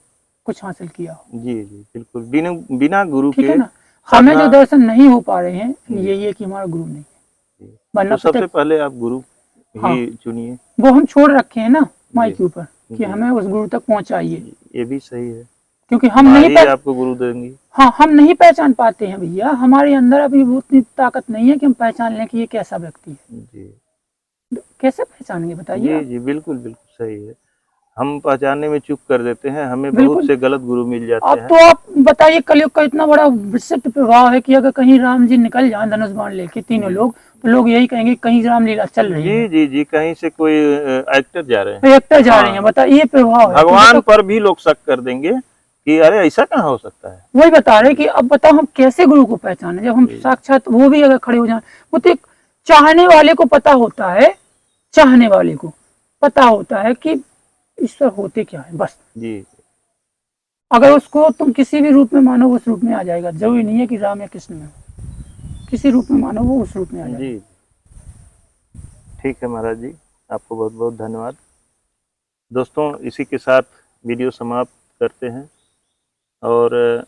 कुछ हासिल किया हो, जी जी बिल्कुल, बिना बिना गुरु ठीक के है ना। हमें जो साधना। दर्शन नहीं हो पा रहे हैं, जी यही है कि हमारा गुरु नहीं है, जी। वरना तो सबसे प्रत्येक, पहले आप गुरु हाँ, ही चुनिए। वो हम छोड़ रखे हैं ना माई जी के ऊपर, कि जी हमें उस गुरु तक पहुंचाइए, ये भी सही है, क्योंकि हम माँ नहीं ही आपको गुरु देंगी। हाँ, हम नहीं पहचान पाते हैं भैया, हमारे अंदर अभी वो उतनी ताकत नहीं है कि हम पहचान लें कि ये कैसा व्यक्ति है। जी कैसे पहचानेंगे बताइए जी आप? जी बिल्कुल बिल्कुल सही है, हम पहचानने में चूक कर देते हैं, हमें बहुत बिल्कुल। से गलत गुरु मिल जाते अब हैं। तो आप बताइए, कलयुग का इतना बड़ा विशिष्ट प्रभाव है कि अगर कहीं राम जी निकल जाए धनुष बाण लेके तीनों जी लोग, तो लोग यही कहेंगे कहीं रामलीला चल रही है, जी जी जी कहीं से कोई एक्टर जा रहे हैं। एक्टर जा रहे हैं, हाँ, बताइए, ये प्रभाव है। तो भगवान बताओ, पर भी लोग शक कर देंगे कि अरे ऐसा कहाँ हो सकता है। वही बता रहे कि अब बताओ हम कैसे गुरु को पहचाने, जब हम जी साक्षात वो भी अगर खड़े हो जाए। वो तो एक चाहने वाले को पता होता है, चाहने वाले को पता होता है कि ईश्वर होते क्या है, बस। जी अगर उसको तुम किसी भी रूप में मानो वो उस रूप में आ जाएगा। जरूरी नहीं है कि राम या कृष्ण में हो, किसी रूप में मानो वो उस रूप में आ जाएगा। जी ठीक है महाराज जी, आपको बहुत बहुत धन्यवाद। दोस्तों इसी के साथ वीडियो समाप्त करते हैं, और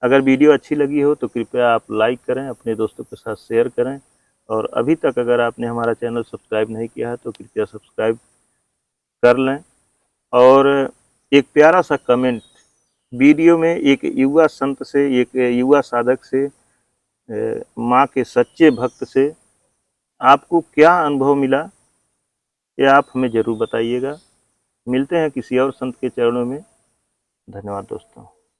अगर वीडियो अच्छी लगी हो तो कृपया आप लाइक करें, अपने दोस्तों के साथ शेयर करें, और अभी तक अगर आपने हमारा चैनल सब्सक्राइब नहीं किया है तो कृपया सब्सक्राइब कर लें। और एक प्यारा सा कमेंट, वीडियो में एक युवा संत से, एक युवा साधक से, माँ के सच्चे भक्त से आपको क्या अनुभव मिला, ये आप हमें ज़रूर बताइएगा। मिलते हैं किसी और संत के चरणों में। धन्यवाद दोस्तों।